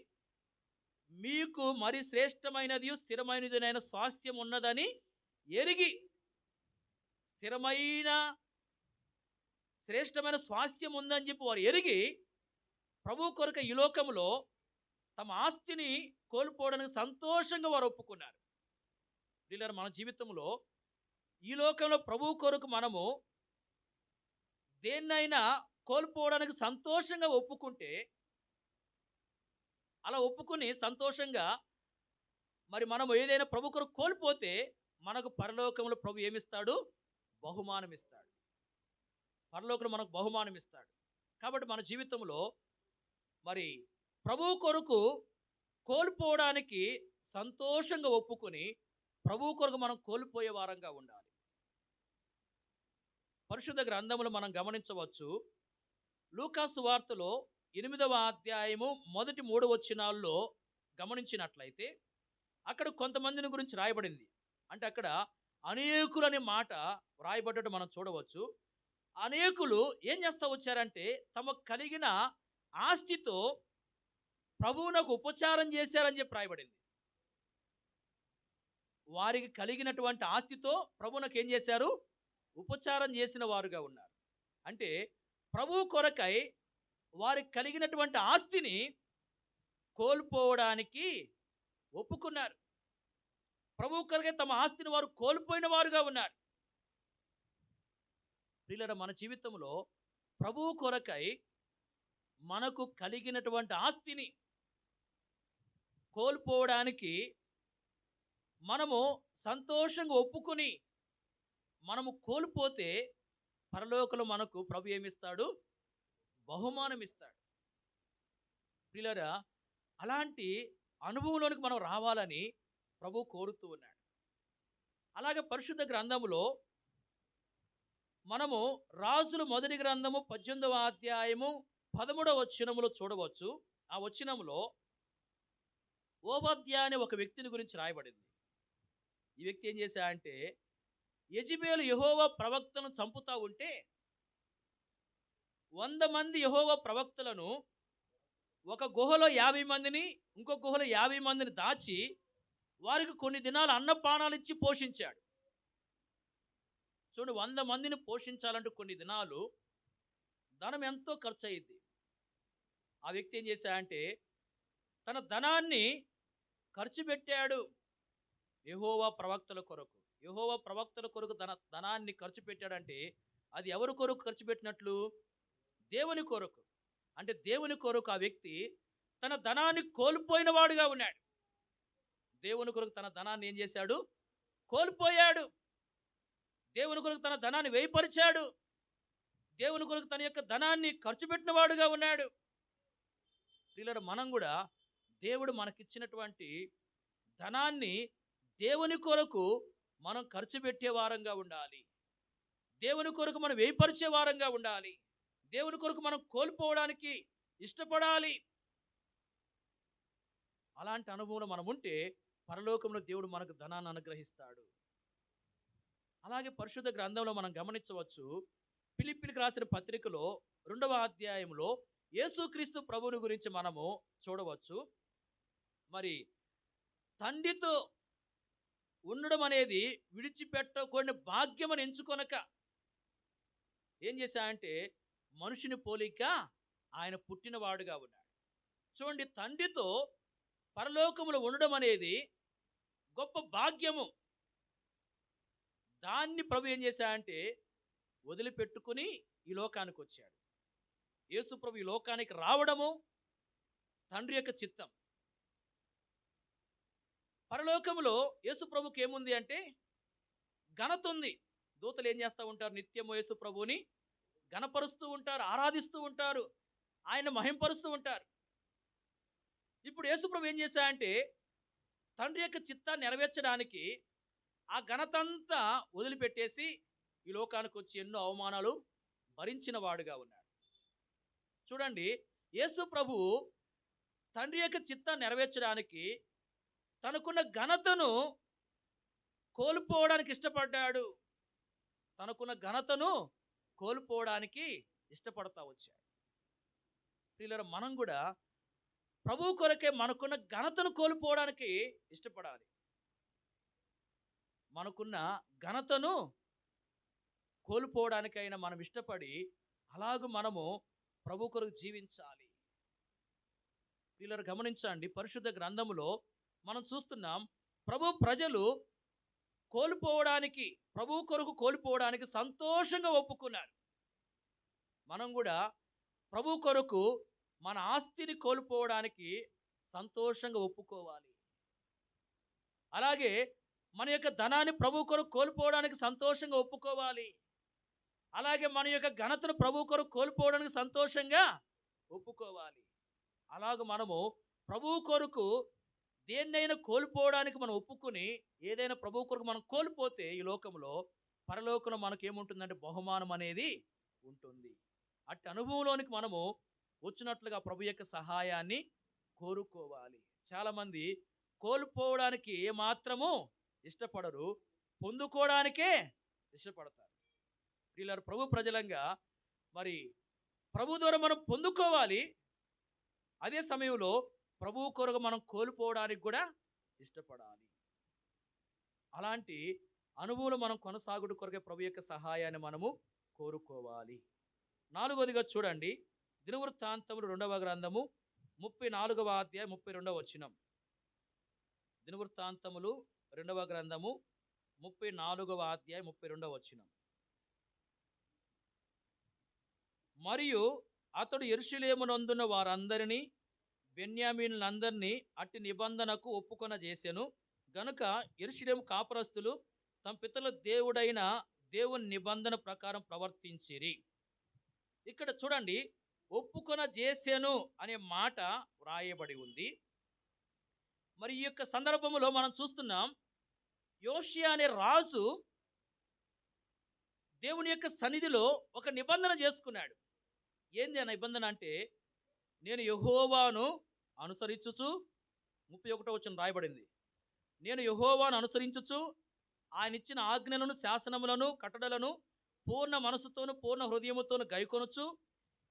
మీకు మరి శ్రేష్టమైనది స్థిరమైనదినైన స్వాస్థ్యం ఉన్నదని ఎరిగి. శ్రేష్టమైన స్వాస్థ్యం ఉందని చెప్పి వారు ఎరిగి ప్రభు కొరకు ఈ లోకములో తమ ఆస్తిని కోల్పోవడానికి సంతోషంగా వారు ఒప్పుకున్నారు. ప్రియులారా, మన జీవితంలో ఈ లోకంలో ప్రభువు కొరకు మనము దేన్నైనా కోల్పోవడానికి సంతోషంగా ఒప్పుకుంటే, అలా ఒప్పుకొని సంతోషంగా మరి మనం ఏదైనా ప్రభు కొరకు కోల్పోతే మనకు పరలోకంలో ప్రభు ఏమిస్తాడు? బహుమానం ఇస్తాడు. పరలోకంలో మనకు బహుమానం ఇస్తాడు. కాబట్టి మన జీవితంలో మరి ప్రభువు కొరకు కోల్పోవడానికి సంతోషంగా ఒప్పుకొని ప్రభువు కొరకు మనం కోల్పోయే వారంగా ఉండాలి. పరిశుద్ధ గ్రంథములు మనం గమనించవచ్చు. లూకాసు వార్తలో 8వ అధ్యాయము మొదటి 3 వచనాల్లో గమనించినట్లయితే అక్కడ కొంతమందిని గురించి రాయబడింది. అంటే అక్కడ అనేకులనే మాట రాయబడ్డట్టు మనం చూడవచ్చు. అనేకులు ఏం చేస్తా వచ్చారంటే తమకు కలిగిన ఆస్తితో ప్రభువునకు ఉపచారం చేశారని చెప్పి రాయబడింది. వారికి కలిగినటువంటి ఆస్తితో ప్రభువునకు ఏం చేశారు? ఉపచారం చేసిన వారుగా ఉన్నారు. అంటే ప్రభువు కొరకై వారికి కలిగినటువంటి ఆస్తిని కోల్పోవడానికి ఒప్పుకున్నారు. ప్రభువు కొరకై తమ ఆస్తిని వారు కోల్పోయిన వారుగా ఉన్నారు. ప్రియులారా, మన జీవితంలో ప్రభువు కొరకై మనకు కలిగినటువంటి ఆస్తిని కోల్పోవడానికి మనము సంతోషంగా ఒప్పుకొని మనము కోల్పోతే పరలోకంలో మనకు ప్రభు ఏమిస్తాడు? బహుమానం ఇస్తాడు. ప్రియులారా, అలాంటి అనుభవంలోనికి మనం రావాలని ప్రభు కోరుతూ ఉన్నాడు. అలాగే పరిశుద్ధ గ్రంథములో మనము రాజుల మొదటి గ్రంథము 18వ అధ్యాయము 13వ వచనములో చూడవచ్చు. ఆ వచనములో ఓబద్యా అనే ఒక వ్యక్తిని గురించి రాయబడింది. ఈ వ్యక్తి ఏం చేశాడంటే యెజెబెలు యెహోవా ప్రవక్తను చంపుతా ఉంటే 100 మంది యెహోవా ప్రవక్తలను ఒక గుహలో 50 మందిని, ఇంకో గుహలో 50 మందిని దాచి వారికి కొన్ని దినాలు అన్నపానాలు ఇచ్చి పోషించాడు. చూడు, 100 మందిని పోషించాలంటే కొన్ని దినాలు ధనం ఎంతో ఖర్చు అయ్యిద్ది. ఆ వ్యక్తి ఏం చేశాడంటే తన ధనాన్ని ఖర్చు పెట్టాడు యెహోవా ప్రవక్తల కొరకు. యెహోవా ప్రవక్తల కొరకు తన ధనాన్ని ఖర్చు పెట్టాడంటే అది ఎవరి కొరకు ఖర్చు పెట్టినట్లు? దేవుని కొరకు. అంటే దేవుని కొరకు ఆ వ్యక్తి తన ధనాన్ని కోల్పోయిన వాడుగా ఉన్నాడు. దేవుని కొరకు తన ధనాన్ని ఏం చేశాడు? కోల్పోయాడు. దేవుని కొరకు తన ధనాన్ని వ్యయపరిచాడు. దేవుని కొరకు తన యొక్క ధనాన్ని ఖర్చు పెట్టిన వాడుగా ఉన్నాడు. ప్రియులారా, మనం కూడా దేవుడు మనకిచ్చినటువంటి ధనాన్ని దేవుని కొరకు మనం ఖర్చు పెట్టే వారంగా ఉండాలి. దేవుని కొరకు మనం వ్యయపరిచే వారంగా ఉండాలి. దేవుని కొరకు మనం కోల్పోవడానికి ఇష్టపడాలి. అలాంటి అనుభవంలో మనం ఉంటే పరలోకంలో దేవుడు మనకు ధనాన్ని అనుగ్రహిస్తాడు. అలాగే పరిశుద్ధ గ్రంథంలో మనం గమనించవచ్చు. ఫిలిప్పీలకు రాసిన పత్రికలో 2వ అధ్యాయంలో యేసుక్రీస్తు ప్రభువుని గురించి మనము చూడవచ్చు. మరి తండ్రితో ఉండడం అనేది విడిచిపెట్టకూడని భాగ్యమని ఎంచుకొనక ఏం చేశాడంటే మనుషుని పోలిక ఆయన పుట్టినవాడుగా ఉన్నాడు. చూడండి, తండ్రితో పరలోకములో ఉండడం అనేది గొప్ప భాగ్యము. దాన్ని ప్రభు ఏం చేశాడంటే వదిలిపెట్టుకుని ఈ లోకానికి వచ్చాడు. యేసు ప్రభు ఈ లోకానికి రావడము తండ్రి యొక్క చిత్తం. పరలోకములో యేసు ప్రభుకి ఏముంది అంటే ఘనత ఉంది. దూతలు ఏం చేస్తూ ఉంటారు? నిత్యము యేసు ప్రభువుని ఘనపరుస్తూ ఉంటారు, ఆరాధిస్తూ ఉంటారు, ఆయన మహింపరుస్తూ ఉంటారు. ఇప్పుడు యేసు ప్రభు ఏం చేశాడంటే తండ్రి యొక్క చిత్తాన్ని నెరవేర్చడానికి ఆ ఘనతంతా వదిలిపెట్టేసి ఈ లోకానికి వచ్చి ఎన్నో అవమానాలు భరించిన వాడుగా ఉన్నాడు. చూడండి, యేసు ప్రభువు తండ్రి యొక్క చిత్తాన్ని నెరవేర్చడానికి తనకున్న ఘనతను కోల్పోవడానికి ఇష్టపడ్డాడు. తనకున్న ఘనతను కోల్పోవడానికి ఇష్టపడతా వచ్చాడు. ప్రియులారా, మనం కూడా ప్రభువు కొరకే మనకున్న ఘనతను కోల్పోవడానికి ఇష్టపడాలి. మనకున్న ఘనతను కోల్పోవడానికైనా మనం ఇష్టపడి అలాగూ మనము ప్రభు కొరకు జీవించాలి. వీళ్ళని గమనించండి, పరిశుద్ధ గ్రంథములో మనం చూస్తున్నాం ప్రజలు కోల్పోవడానికి, ప్రభువు కొరకు కోల్పోవడానికి సంతోషంగా ఒప్పుకున్నారు. మనం కూడా ప్రభు కొరకు మన ఆస్తిని కోల్పోవడానికి సంతోషంగా ఒప్పుకోవాలి. అలాగే మన యొక్క ధనాన్ని ప్రభు కొరకు కోల్పోవడానికి సంతోషంగా ఒప్పుకోవాలి. అలాగే మన యొక్క ఘనతను ప్రభు కొరకు కోల్పోవడానికి సంతోషంగా ఒప్పుకోవాలి. అలాగ మనము ప్రభు కొరకు దేన్నైనా కోల్పోవడానికి మనం ఒప్పుకొని, ఏదైనా ప్రభు కొరకు మనం కోల్పోతే ఈ లోకంలో, పరలోకంలో మనకేముంటుందంటే బహుమానం అనేది ఉంటుంది. అట్టి అనుభవంలోనికి మనము వచ్చినట్లుగా ప్రభు యొక్క సహాయాన్ని కోరుకోవాలి. చాలామంది కోల్పోవడానికి ఏమాత్రము ఇష్టపడరు, పొందుకోవడానికే ఇష్టపడతారు. వీళ్ళ ప్రభు ప్రజలంగా మరి ప్రభు ద్వారా మనం పొందుకోవాలి. అదే సమయంలో ప్రభువు కొరకు మనం కోల్పోవడానికి కూడా ఇష్టపడాలి. అలాంటి అనుభవం మనం కొనసాగుట కొరకే ప్రభు యొక్క సహాయాన్ని మనము కోరుకోవాలి. 4వదిగా చూడండి, దినవృత్తాంతములు 2వ గ్రంథము 34వ అధ్యాయం 32వ వచనం. దినవృత్తాంతములు 2వ గ్రంథము 34వ అధ్యాయం 32వ వచనం. మరియు అతడు యెరూషలేమునందున్న వారందరినీ, బెన్యామీనులందరినీ అట్టి నిబంధనకు ఒప్పుకొన చేసెను గనుక యెరూషలేము కాపురస్తులు తమ పితరుల దేవుడైన దేవుని నిబంధన ప్రకారం ప్రవర్తించిరి. ఇక్కడ చూడండి, ఒప్పుకొన చేసెను అనే మాట వ్రాయబడి ఉంది. మరి ఈ యొక్క సందర్భంలో మనం చూస్తున్నాం, యోషియా అనే రాజు దేవుని యొక్క సన్నిధిలో ఒక నిబంధన చేసుకున్నాడు. ఏంది ఆ నిబంధన అంటే, నేను యెహోవాను అనుసరించుచు, 31వ వచనం రాయబడింది, నేను యెహోవాను అనుసరించుచు ఆయన ఇచ్చిన ఆజ్ఞలను, శాసనములను, కట్టడలను పూర్ణ మనసుతోను పూర్ణ హృదయముతోను గైకొనుచు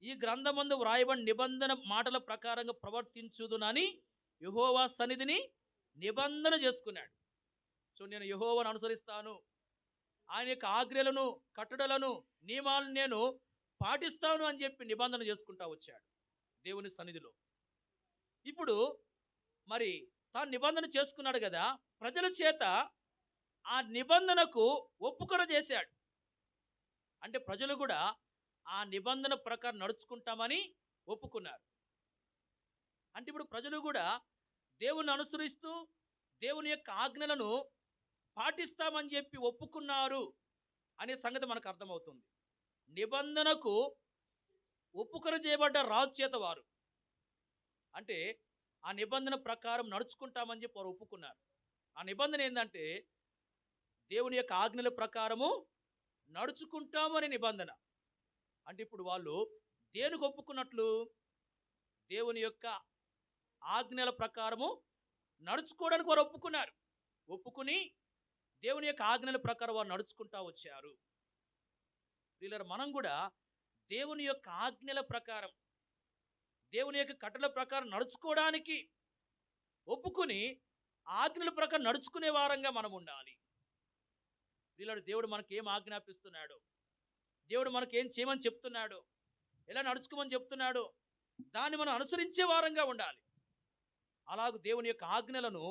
ఈ గ్రంథమందు వ్రాయబడిన నిబంధన మాటల ప్రకారంగా ప్రవర్తించుదునని యెహోవా సన్నిధిని నిబంధన చేసుకున్నాడు. సో నేను యెహోవాను అనుసరిస్తాను, ఆయన యొక్క ఆజ్ఞలను, కట్టడలను, నియమాలను నేను పాటిస్తాను అని చెప్పి నిబంధన చేసుకుంటా వచ్చాడు దేవుని సన్నిధిలో. ఇప్పుడు మరి తాను నిబంధన చేసుకున్నాడు కదా, ప్రజల చేత ఆ నిబంధనకు ఒప్పుకొన చేశాడు. అంటే ప్రజలు కూడా ఆ నిబంధన ప్రకారం నడుచుకుంటామని ఒప్పుకున్నారు. అంటే ఇప్పుడు ప్రజలు కూడా దేవుని అనుసరిస్తూ దేవుని యొక్క ఆజ్ఞలను పాటిస్తామని చెప్పి ఒప్పుకున్నారు అనే సంగతి మనకు అర్థమవుతుంది. నిబంధనకు ఒప్పుకొన చేయబడ్డ రాజు చేత వారు, అంటే ఆ నిబంధన ప్రకారం నడుచుకుంటామని చెప్పి వారు ఒప్పుకున్నారు. ఆ నిబంధన ఏంటంటే దేవుని యొక్క ఆజ్ఞల ప్రకారము నడుచుకుంటామనే నిబంధన. అంటే ఇప్పుడు వాళ్ళు దేనికి ఒప్పుకున్నట్లు, దేవుని యొక్క ఆజ్ఞల ప్రకారము నడుచుకోవడానికి వారు ఒప్పుకున్నారు. ఒప్పుకుని దేవుని యొక్క ఆజ్ఞల ప్రకారం వారు నడుచుకుంటా వచ్చారు. వీళ్ళ మనం కూడా దేవుని యొక్క ఆజ్ఞల ప్రకారం, దేవుని యొక్క కట్టల ప్రకారం నడుచుకోవడానికి ఒప్పుకుని ఆజ్ఞల ప్రకారం నడుచుకునే వారంగా మనం ఉండాలి. వీళ్ళ దేవుడు మనకి ఏం ఆజ్ఞాపిస్తున్నాడు, దేవుడు మనకి ఏం చేయమని చెప్తున్నాడు, ఎలా నడుచుకోమని చెప్తున్నాడు, దాన్ని మనం అనుసరించే వారంగా ఉండాలి. అలాగూ దేవుని యొక్క ఆజ్ఞలను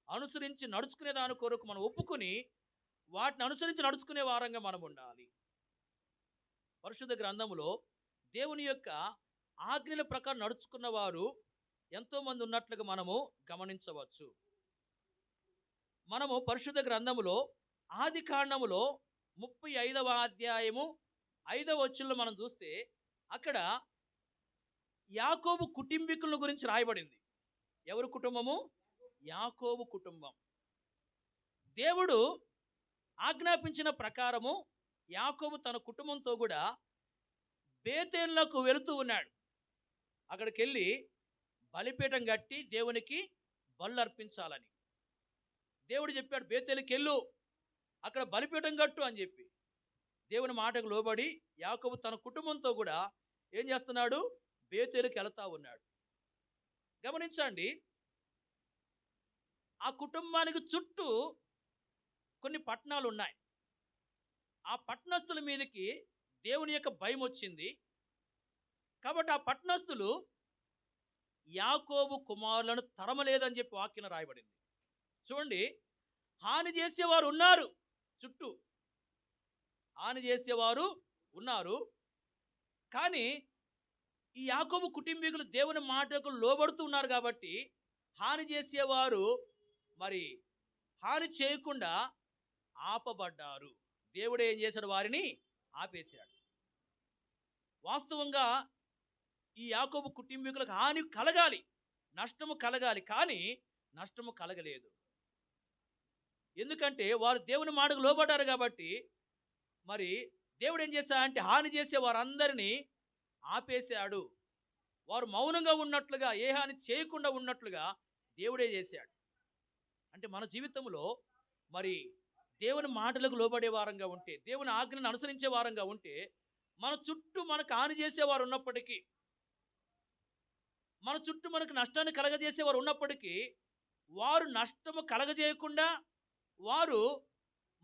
అనుసరించి నడుచుకునే దాని కొరకు మనం ఒప్పుకుని వాటిని అనుసరించి నడుచుకునే వారంగా మనం ఉండాలి. పరిశుద్ధ గ్రంథములో దేవుని యొక్క ఆజ్ఞల ప్రకారం నడుచుకున్న వారు ఎంతోమంది ఉన్నట్లుగా మనము గమనించవచ్చు. మనము పరిశుద్ధ గ్రంథములో ఆది కాండములో 35వ అధ్యాయము 5వ వచనంలో మనం చూస్తే అక్కడ యాకోబు కుటుంబీకుల గురించి రాయబడింది. ఎవరి కుటుంబము? యాకోబు కుటుంబం. దేవుడు ఆజ్ఞాపించిన ప్రకారము యాకోబు తన కుటుంబంతో కూడా బేతేలుకు వెళుతూ ఉన్నాడు. అక్కడికి వెళ్ళి బలిపీఠం కట్టి దేవునికి బలులు అర్పించాలని దేవుడు చెప్పాడు, బేతేలుకి వెళ్ళు, అక్కడ బలిపీఠం కట్టు అని చెప్పి. దేవుని మాటకు లోబడి యాకోబు తన కుటుంబంతో కూడా ఏం చేస్తున్నాడు? బేతేలుకి వెళ్తా ఉన్నాడు. గమనించండి, ఆ కుటుంబానికి చుట్టూ కొన్ని పట్టణాలు ఉన్నాయి. ఆ పట్టణస్థుల మీదకి దేవుని యొక్క భయం వచ్చింది. కాబట్టి ఆ పట్టణస్థులు యాకోబు కుమారులను తరమలేదని చెప్పి వాక్యం రాయబడింది. చూడండి, హాని చేసేవారు ఉన్నారు, చుట్టూ హాని చేసేవారు ఉన్నారు. కానీ ఈ యాకోబు కుటుంబీకులు దేవుని మాటకు లోబడుతూ ఉన్నారు కాబట్టి హాని చేసేవారు మరి హాని చేయకుండా ఆపబడ్డారు. దేవుడు ఏం చేశాడు? వారిని ఆపేశాడు. వాస్తవంగా ఈ యాకోబు కుటుంబీకులకు హాని కలగాలి, నష్టము కలగాలి, కానీ నష్టము కలగలేదు. ఎందుకంటే వారు దేవుని మాటకు లోబడ్డారు కాబట్టి మరి దేవుడు ఏం చేశాడంటే హాని చేసే వారందరినీ ఆపేశాడు. వారు మౌనంగా ఉన్నట్లుగా, ఏ హాని చేయకుండా ఉన్నట్లుగా దేవుడే చేశాడు. అంటే మన జీవితంలో మరి దేవుని మాటలకు లోబడే వారంగా ఉంటే, దేవుని ఆజ్ఞను అనుసరించే వారంగా ఉంటే, మన చుట్టూ మనకు హాని చేసేవారు ఉన్నప్పటికీ, మన చుట్టూ మనకు నష్టాన్ని కలగజేసేవారు ఉన్నప్పటికీ, వారు నష్టము కలగజేయకుండా, వారు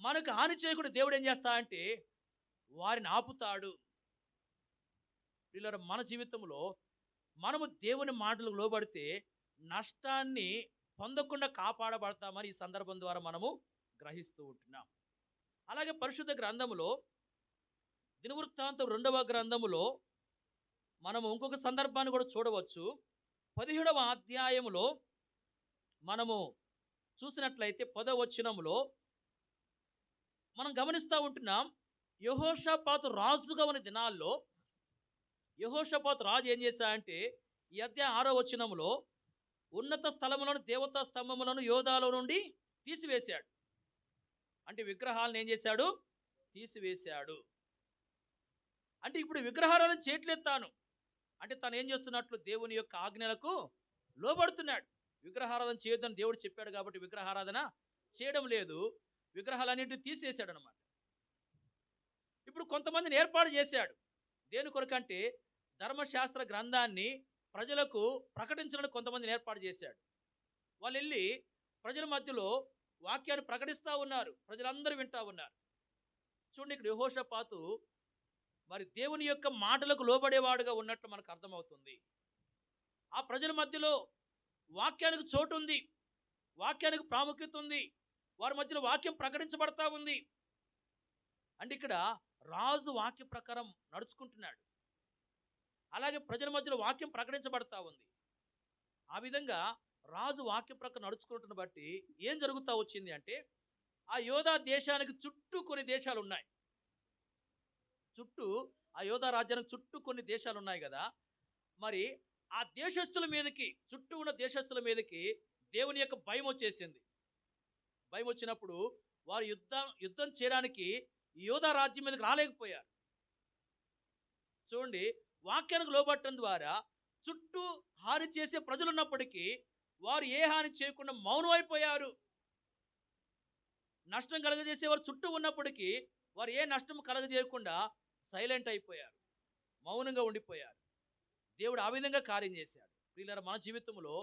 మనకు హాని చేయకుండా దేవుడు ఏం చేస్తాడంటే వారిని ఆపుతాడు. పిల్లలు, మన జీవితంలో మనము దేవుని మాటలకు లోబడితే నష్టాన్ని పొందకుండా కాపాడబడతామని ఈ సందర్భం ద్వారా మనము గ్రహిస్తూ ఉంటున్నాం. అలాగే పరిశుద్ధ గ్రంథములో దినవృత్తాంతం 2వ గ్రంథములో మనము ఇంకొక సందర్భాన్ని కూడా చూడవచ్చు. 17వ అధ్యాయములో మనము చూసినట్లయితే 10వ వచనములో మనం గమనిస్తూ ఉంటున్నాం. యెహోషాపాతు రాజుగా ఉన్న దినాల్లో యెహోషాపాతు రాజు ఏం చేశాడంటే ఈ అధ్యాయం 6వ వచనములో ఉన్నత స్థలములను, దేవతా స్తంభములను యోధాలో నుండి తీసివేశాడు. అంటే విగ్రహాలను ఏం చేశాడు? తీసివేశాడు. అంటే ఇప్పుడు విగ్రహాలను చేయట్లేదు తాను. అంటే తను ఏం చేస్తున్నట్లు? దేవుని యొక్క ఆజ్ఞలకు లోబడుతున్నాడు. విగ్రహారాధన చేయొద్దని దేవుడు చెప్పాడు కాబట్టి విగ్రహారాధన చేయడం లేదు. విగ్రహాలన్నింటినీ తీసేశాడు అనమాట. ఇప్పుడు కొంతమందిని ఏర్పాటు చేశాడు. దేని కొరకంటే ధర్మశాస్త్ర గ్రంథాన్ని ప్రజలకు ప్రకటించడానికి కొంతమందిని ఏర్పాటు చేశాడు. వాళ్ళు వెళ్ళి ప్రజల మధ్యలో వాక్యాన్ని ప్రకటిస్తూ ఉన్నారు. ప్రజలందరూ వింటూ ఉన్నారు. చూడండి, ఇక్కడ యెహోషాపాతు మరి దేవుని యొక్క మాటలకు లోబడేవాడుగా ఉన్నట్లు మనకు అర్థమవుతుంది. ఆ ప్రజల మధ్యలో వాక్యానికి చోటు ఉంది, వాక్యానికి ప్రాముఖ్యత ఉంది, వారి మధ్యలో వాక్యం ప్రకటించబడతా ఉంది. అంటే ఇక్కడ రాజు వాక్య ప్రకారం నడుచుకుంటున్నాడు. అలాగే ప్రజల మధ్యలో వాక్యం ప్రకటించబడతా ఉంది. ఆ విధంగా రాజు వాక్య ప్రకారం నడుచుకుంటున్న బట్టి ఏం జరుగుతూ వచ్చింది అంటే, ఆ యోధా దేశానికి చుట్టూ కొన్ని దేశాలు ఉన్నాయి. చుట్టూ ఆ యోధా రాజ్యానికి చుట్టూ కొన్ని దేశాలు ఉన్నాయి కదా. మరి ఆ దేశస్తుల మీదకి, చుట్టూ ఉన్న దేశస్తుల మీదకి దేవుని యొక్క భయం వచ్చేసింది. భయం వచ్చినప్పుడు వారు యుద్ధం చేయడానికి యోధా రాజ్యం మీదకి రాలేకపోయారు. చూడండి, వాక్యానికి లోబట్టడం ద్వారా చుట్టూ హాని చేసే ప్రజలు ఉన్నప్పటికీ వారు ఏ హాని చేయకుండా మౌనం అయిపోయారు. నష్టం కలగజేసేవారు చుట్టూ ఉన్నప్పటికీ వారు ఏ నష్టం కలగజేయకుండా సైలెంట్ అయిపోయారు, మౌనంగా ఉండిపోయారు. దేవుడు ఆ విధంగా కార్యం చేశాడు. ప్రియులారా, మన జీవితంలో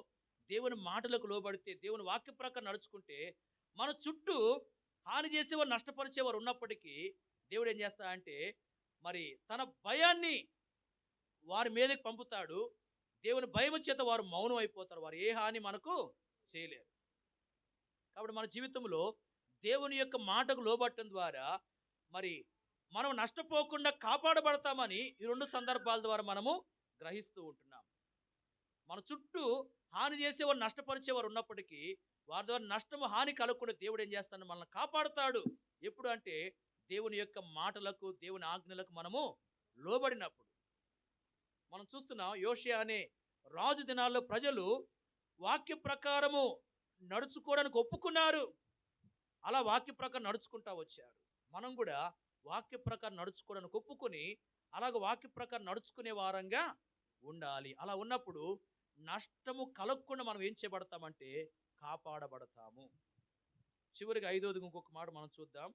దేవుని మాటలకు లోబడితే, దేవుని వాక్య ప్రకారం నడుచుకుంటే, మన చుట్టూ హాని చేసేవారు, నష్టపరిచేవారు ఉన్నప్పటికీ దేవుడు ఏం చేస్తాడంటే మరి తన భయాన్ని వారి మీదకి పంపుతాడు. దేవుని భయం చేత వారు మౌనం అయిపోతారు. వారు ఏ హాని మనకు చేయలేరు. కాబట్టి మన జీవితంలో దేవుని యొక్క మాటకు లోబట్టడం ద్వారా మరి మనం నష్టపోకుండా కాపాడబడతామని ఈ 2 సందర్భాల ద్వారా మనము గ్రహిస్తూ ఉంటున్నాం. మన చుట్టూ హాని చేసేవారు, నష్టపరిచేవారు ఉన్నప్పటికీ వారి ద్వారా నష్టము, హాని కలగకుండా దేవుడు ఏం చేస్తాడు? మనల్ని కాపాడుతాడు. ఎప్పుడు అంటే దేవుని యొక్క మాటలకు, దేవుని ఆజ్ఞలకు మనము లోబడినప్పుడు. మనం చూస్తున్నాం, యోషియా అనే రాజు దినాల్లో ప్రజలు వాక్య ప్రకారము నడుచుకోవడానికి ఒప్పుకున్నారు. అలా వాక్య ప్రకారం నడుచుకుంటా వచ్చారు. మనం కూడా వాక్య ప్రకారం నడుచుకోవడానికి ఒప్పుకొని అలాగ వాక్య ప్రకారం నడుచుకునే వారంగా ఉండాలి. అలా ఉన్నప్పుడు నష్టము కలగకుండా మనం ఏం చేయబడతామంటే కాపాడబడతాము. చివరిగా 5వది ఇంకొక మాట మనం చూద్దాం.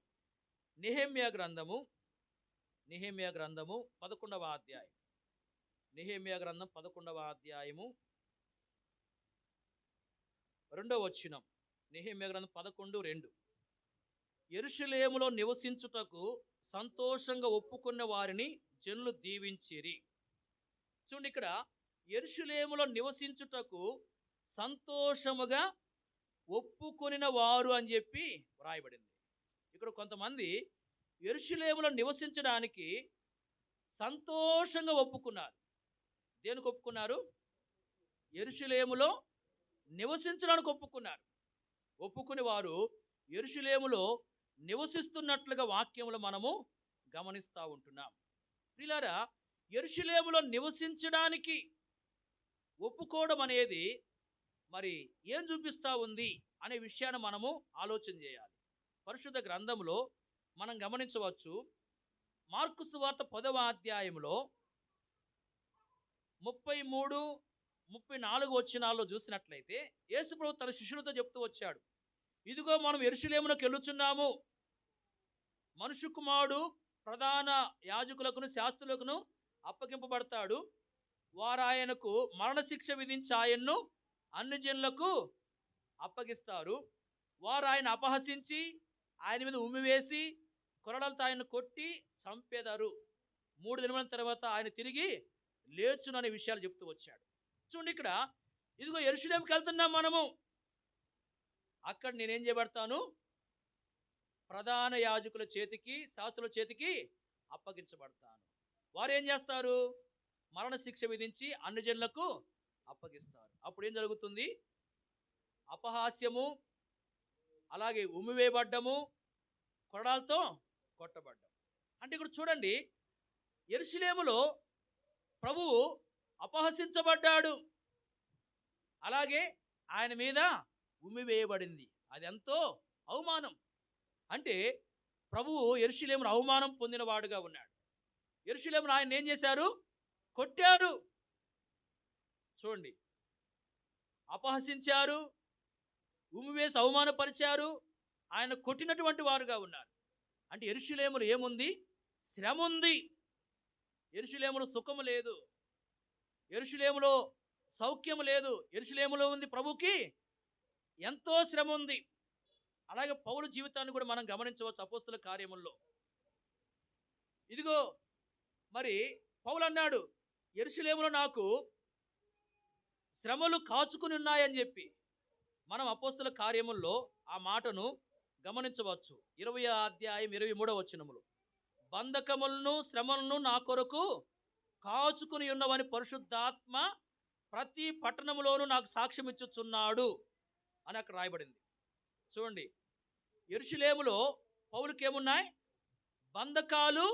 నెహెమ్యా గ్రంథము 11వ అధ్యాయం. నెహెమ్యా గ్రంథం 11వ అధ్యాయము 2వ వచనం. నెహెమ్యా గ్రంథం 11:2. యెరూషలేములో నివసించుటకు సంతోషంగా ఒప్పుకున్న వారిని జనులు దీవించిరి. చూడండి, ఇక్కడ యెరూషలేములో నివసించుటకు సంతోషముగా ఒప్పుకొనిన వారు అని చెప్పి వ్రాయబడింది. ఇక్కడ కొంతమంది యెరూషలేములో నివసించడానికి సంతోషంగా ఒప్పుకున్నారు. దేనికి ఒప్పుకున్నారు? యెరూషలేములో నివసించడానికి ఒప్పుకున్నారు. ఒప్పుకుని వారు యెరూషలేములో నివసిస్తున్నట్లుగా వాక్యములు మనము గమనిస్తూ ఉంటున్నాం. ప్రియులారా, యెరూషలేములో నివసించడానికి ఒప్పుకోవడం అనేది మరి ఏం చూపిస్తూ ఉంది అనే విషయాన్ని మనము ఆలోచన చేయాలి. పరిశుద్ధ గ్రంథంలో మనం గమనించవచ్చు. మార్కు సువార్త 10వ అధ్యాయంలో 33, 34 వచనాల్లో చూసినట్లయితే యేసుప్రభు తన శిష్యులతో చెప్తూ వచ్చాడు, ఇదిగో మనం యెరూషలేమునకు వెళ్ళుచున్నాము. మనుష్య కుమారుడు ప్రధాన యాజకులకును శాస్త్రులకును అప్పగింపబడతాడు. వారు ఆయనకు మరణశిక్ష విధించి ఆయన్ను అన్ని జనులకు అప్పగిస్తారు. వారు ఆయన అపహసించి ఆయన మీద ఉమ్మివేసి కొరడాలతో ఆయన కొట్టి చంపేదారు. 3 దినముల తర్వాత ఆయన తిరిగి లేచుననే విషయాలు చెప్తూ వచ్చాడు. చూడండి, ఇక్కడ ఇదిగో యెరూషలేముకి వెళ్తున్నాం మనము. అక్కడ నేనేం చేయబడతాను? ప్రధాన యాజకుల చేతికి, శాస్త్రుల చేతికి అప్పగించబడతాను. వారు ఏం చేస్తారు? మరణశిక్ష విధించి అన్ని జనులకు అప్పగిస్తారు. అప్పుడు ఏం జరుగుతుంది? అపహాస్యము, అలాగే ఉమ్మివేయబడ్డము, కొరడాలతో కొట్టబడ్డం. అంటే ఇక్కడ చూడండి, యెరూషలేములో ప్రభువు అపహసించబడ్డాడు, అలాగే ఆయన మీద ఉమ్మివేయబడింది. అది ఎంతో అవమానం. అంటే ప్రభువు యెరూషలేములో అవమానం పొందినవాడుగా ఉన్నాడు. యెరూషలేములో ఆయన ఏం చేశారు? కొట్టారు. చూడండి, అపహసించారు, ఉమ్మివేసి అవమానపరిచారు, ఆయన కొట్టినటువంటి వారుగా ఉన్నారు. అంటే యెరూషలేములో ఏముంది? శ్రమ ఉంది. యెరూషలేములో సుఖము లేదు, యెరూషలేములో సౌఖ్యము లేదు. యెరూషలేములో ఉంది ప్రభుకి ఎంతో శ్రమ ఉంది. అలాగే పౌలు జీవితాన్ని కూడా మనం గమనించవచ్చు అపోస్తుల కార్యముల్లో. ఇదిగో మరి పౌలు అన్నాడు, యెరూషలేములో నాకు శ్రమలు కాచుకుని ఉన్నాయని చెప్పి. మనం అపోస్తుల కార్యముల్లో ఆ మాటను గమనించవచ్చు. 20వ అధ్యాయం 23వ వచనములో, బంధకములను శ్రమలను నా కొరకు కాచుకుని ఉన్నవని పరిశుద్ధాత్మ ప్రతి పట్టణములోనూ నాకు సాక్ష్యం ఇచ్చుచున్నాడు అని అక్కడ రాయబడింది. చూడండి, యెరూషలేములో పౌలుకి ఏమున్నాయి? బంధకాలు,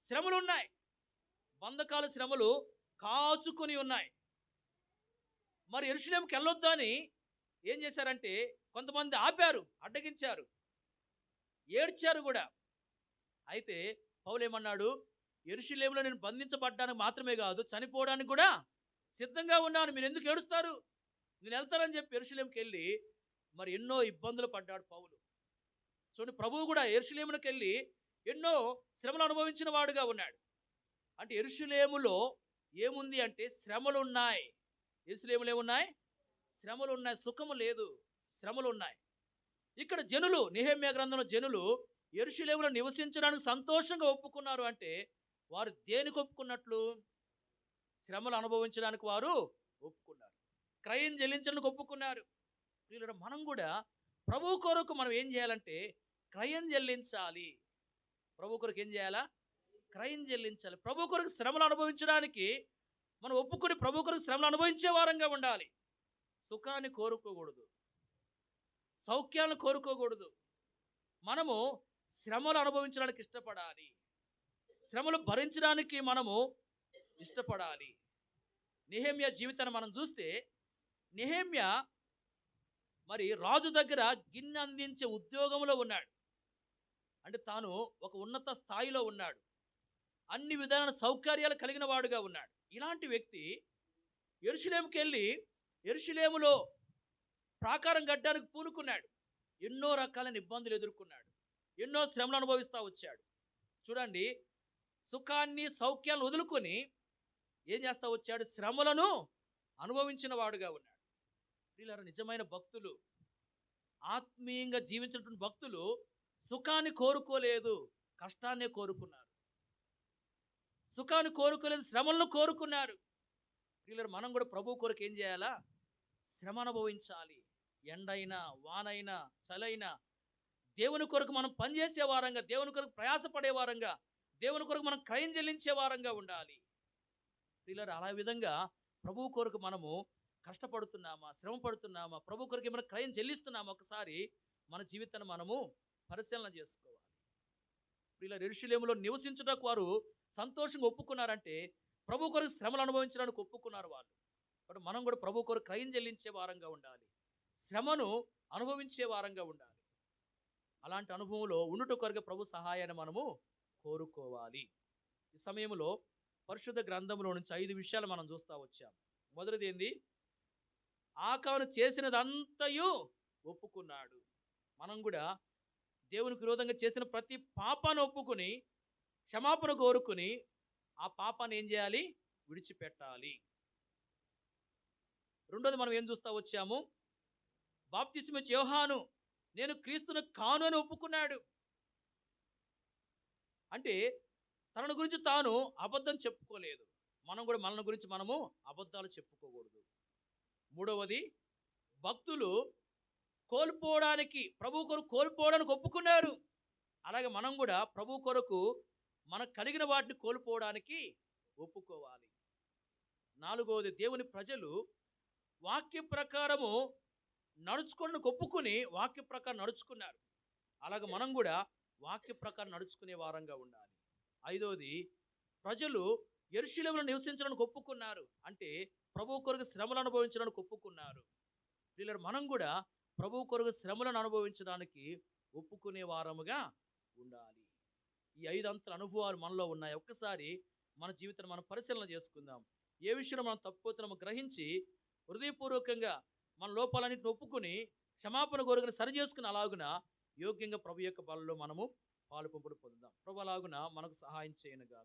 శ్రమలు ఉన్నాయి. బంధకాలు, శ్రమలు కాచుకొని ఉన్నాయి. మరి యెరూషలేముకి వెళ్ళొద్దు అని ఏం చేశారంటే కొంతమంది ఆపారు, అడ్డగించారు, ఏడ్చారు కూడా. అయితే పౌలు ఏమన్నాడు? యెరూషలేములో నేను బంధించబడ్డానికి మాత్రమే కాదు, చనిపోవడానికి కూడా సిద్ధంగా ఉన్నాను. మీరు ఎందుకు ఏడుస్తారు? నేను వెళ్తానని చెప్పి యెరూషలేముకి వెళ్ళి మరి ఎన్నో ఇబ్బందులు పడ్డాడు పౌలు. చూడండి, ప్రభువు కూడా యెరూషలేముకి వెళ్ళి ఎన్నో శ్రమలు అనుభవించిన వాడుగా ఉన్నాడు. అంటే యెరూషలేములో ఏముంది అంటే శ్రమలు ఉన్నాయి. యెరూషలేములో ఏమున్నాయి? శ్రమలు ఉన్నాయి. సుఖము లేదు, శ్రమలు ఉన్నాయి. ఇక్కడ జనులు, నెహెమ్యా గ్రంథంలో జనులు యెరూషలేములో నివసించడానికి సంతోషంగా ఒప్పుకున్నారు. అంటే వారు దేనికి ఒప్పుకున్నట్లు? శ్రమలు అనుభవించడానికి వారు ఒప్పుకున్నారు. క్రయం చెల్లించడానికి ఒప్పుకున్నారు. ప్రియులారా, మనం కూడా ప్రభు కొరకు మనం ఏం చేయాలంటే క్రయం చెల్లించాలి. ప్రభు కొరకు ఏం చేయాలా? క్రయం చెల్లించాలి. ప్రభు కొరకు శ్రమలు అనుభవించడానికి మనం ఒప్పుకొని ప్రభు కొరకు శ్రమలు అనుభవించే వారంగా ఉండాలి. సుఖాన్ని కోరుకోకూడదు, సౌఖ్యాలను కోరుకోకూడదు. మనము శ్రమలు అనుభవించడానికి ఇష్టపడాలి, శ్రమలు భరించడానికి మనము ఇష్టపడాలి. నెహెమ్యా జీవితాన్ని మనం చూస్తే, నెహెమ్యా మరి రాజు దగ్గర గిన్నె అందించే ఉద్యోగంలో ఉన్నాడు. అంటే తాను ఒక ఉన్నత స్థాయిలో ఉన్నాడు, అన్ని విధాల సౌకర్యాలు కలిగిన వాడుగా ఉన్నాడు. ఇలాంటి వ్యక్తి యెరూషలేముకి వెళ్ళి యెరూషలేములో ప్రాకారం కట్టడానికి పూనుకున్నాడు. ఎన్నో రకాలైన ఇబ్బందులు ఎదుర్కొన్నాడు, ఎన్నో శ్రమలు అనుభవిస్తూ వచ్చాడు. చూడండి, సుఖాన్ని సౌఖ్యాలను వదులుకొని ఏం చేస్తూ వచ్చాడు? శ్రమలను అనుభవించిన వాడుగా ఉన్నాడు. వీళ్ళ నిజమైన భక్తులు, ఆత్మీయంగా జీవించినటువంటి భక్తులు సుఖాన్ని కోరుకోలేదు, కష్టాన్నే కోరుకున్నారు. సుఖాన్ని కోరుకోలేదు, శ్రమలను కోరుకున్నారు. ప్రియులారా, మనం కూడా ప్రభు కొరకు ఏం చేయాలా? శ్రమ అనుభవించాలి. ఎండైనా, వానైనా, చలైనా దేవుని కొరకు మనం పనిచేసే వారంగా, దేవుని కొరకు ప్రయాసపడే వారంగా, దేవుని కొరకు మనం క్రయం చెల్లించే వారంగా ఉండాలి. ప్రియులారా, అలా విధంగా ప్రభు కొరకు మనము కష్టపడుతున్నామా? శ్రమ పడుతున్నామా? ప్రభు కొరకు ఏమైనా క్రయం చెల్లిస్తున్నామా? ఒకసారి మన జీవితాన్ని మనము పరిశీలన చేసుకోవాలి. ప్రియులారా, యెరూషలేములో నివసించుటకు వారు సంతోషంగా ఒప్పుకున్నారంటే, ప్రభు కొరకు శ్రమలు అనుభవించడానికి ఒప్పుకున్నారు వాళ్ళు. కాబట్టి మనం కూడా ప్రభు కొరకు క్రయం చెల్లించే వారంగా ఉండాలి. శ్రమను అనుభవించే వారంగా ఉండాలి. అలాంటి అనుభవంలో ఉండుట కొరకు ప్రభు సహాయాన్ని మనము కోరుకోవాలి. ఈ సమయంలో పరిశుద్ధ గ్రంథంలో నుంచి 5 విషయాలు మనం చూస్తా వచ్చాం. మొదటిది ఏంది? ఆకాను చేసినదంతయు ఒప్పుకున్నాడు. మనం కూడా దేవునికి విరోధంగా చేసిన ప్రతి పాపాన్ని ఒప్పుకొని, క్షమాపణ కోరుకొని, ఆ పాపాన్ని ఏం చేయాలి? విడిచిపెట్టాలి. రెండోది మనం ఏం చూస్తా వచ్చాము? బాప్తిస్మిచ్చే యోహాను నేను క్రీస్తును కాను అని ఒప్పుకున్నాడు. అంటే తనను గురించి తాను అబద్ధం చెప్పుకోలేదు. మనం కూడా మనల గురించి మనము అబద్ధాలు చెప్పుకోకూడదు. మూడవది, భక్తులు కోల్పోవడానికి, ప్రభు కొరకు కోల్పోవడానికి ఒప్పుకున్నారు. అలాగే మనం కూడా ప్రభు కొరకు మనకు కలిగిన వాటిని కోల్పోవడానికి ఒప్పుకోవాలి. నాలుగవది, దేవుని ప్రజలు వాక్య ప్రకారము నడుచుకోవడానికి ఒప్పుకొని వాక్య ప్రకారం నడుచుకున్నారు. అలాగే మనం కూడా వాక్య ప్రకారం నడుచుకునే వారంగా ఉండాలి. ఐదవది, ప్రజలు యెరూషలేములో నివసించడానికి ఒప్పుకున్నారు. అంటే ప్రభు కొరకు శ్రమలు అనుభవించడానికి ఒప్పుకున్నారు. ప్రియులారా, మనం కూడా ప్రభు కొరకు శ్రమలను అనుభవించడానికి ఒప్పుకునే వారముగా ఉండాలి. ఈ 5 అంతల అనుభవాలు మనలో ఉన్నాయి. ఒక్కసారి మన జీవితాన్ని మనం పరిశీలన చేసుకుందాం. ఏ విషయంలో మనం తప్పిపోతున్నామో గ్రహించి హృదయపూర్వకంగా మన లోపాలన్నింటిని ఒప్పుకొని క్షమాపణ కోరుకుని సరి చేసుకుని అలాగున యోగ్యంగా ప్రభు యొక్క బలలో మనము పాలు పంపుడు పొందుదాం. ప్రభు అలాగున మనకు సహాయం చేయనుగా.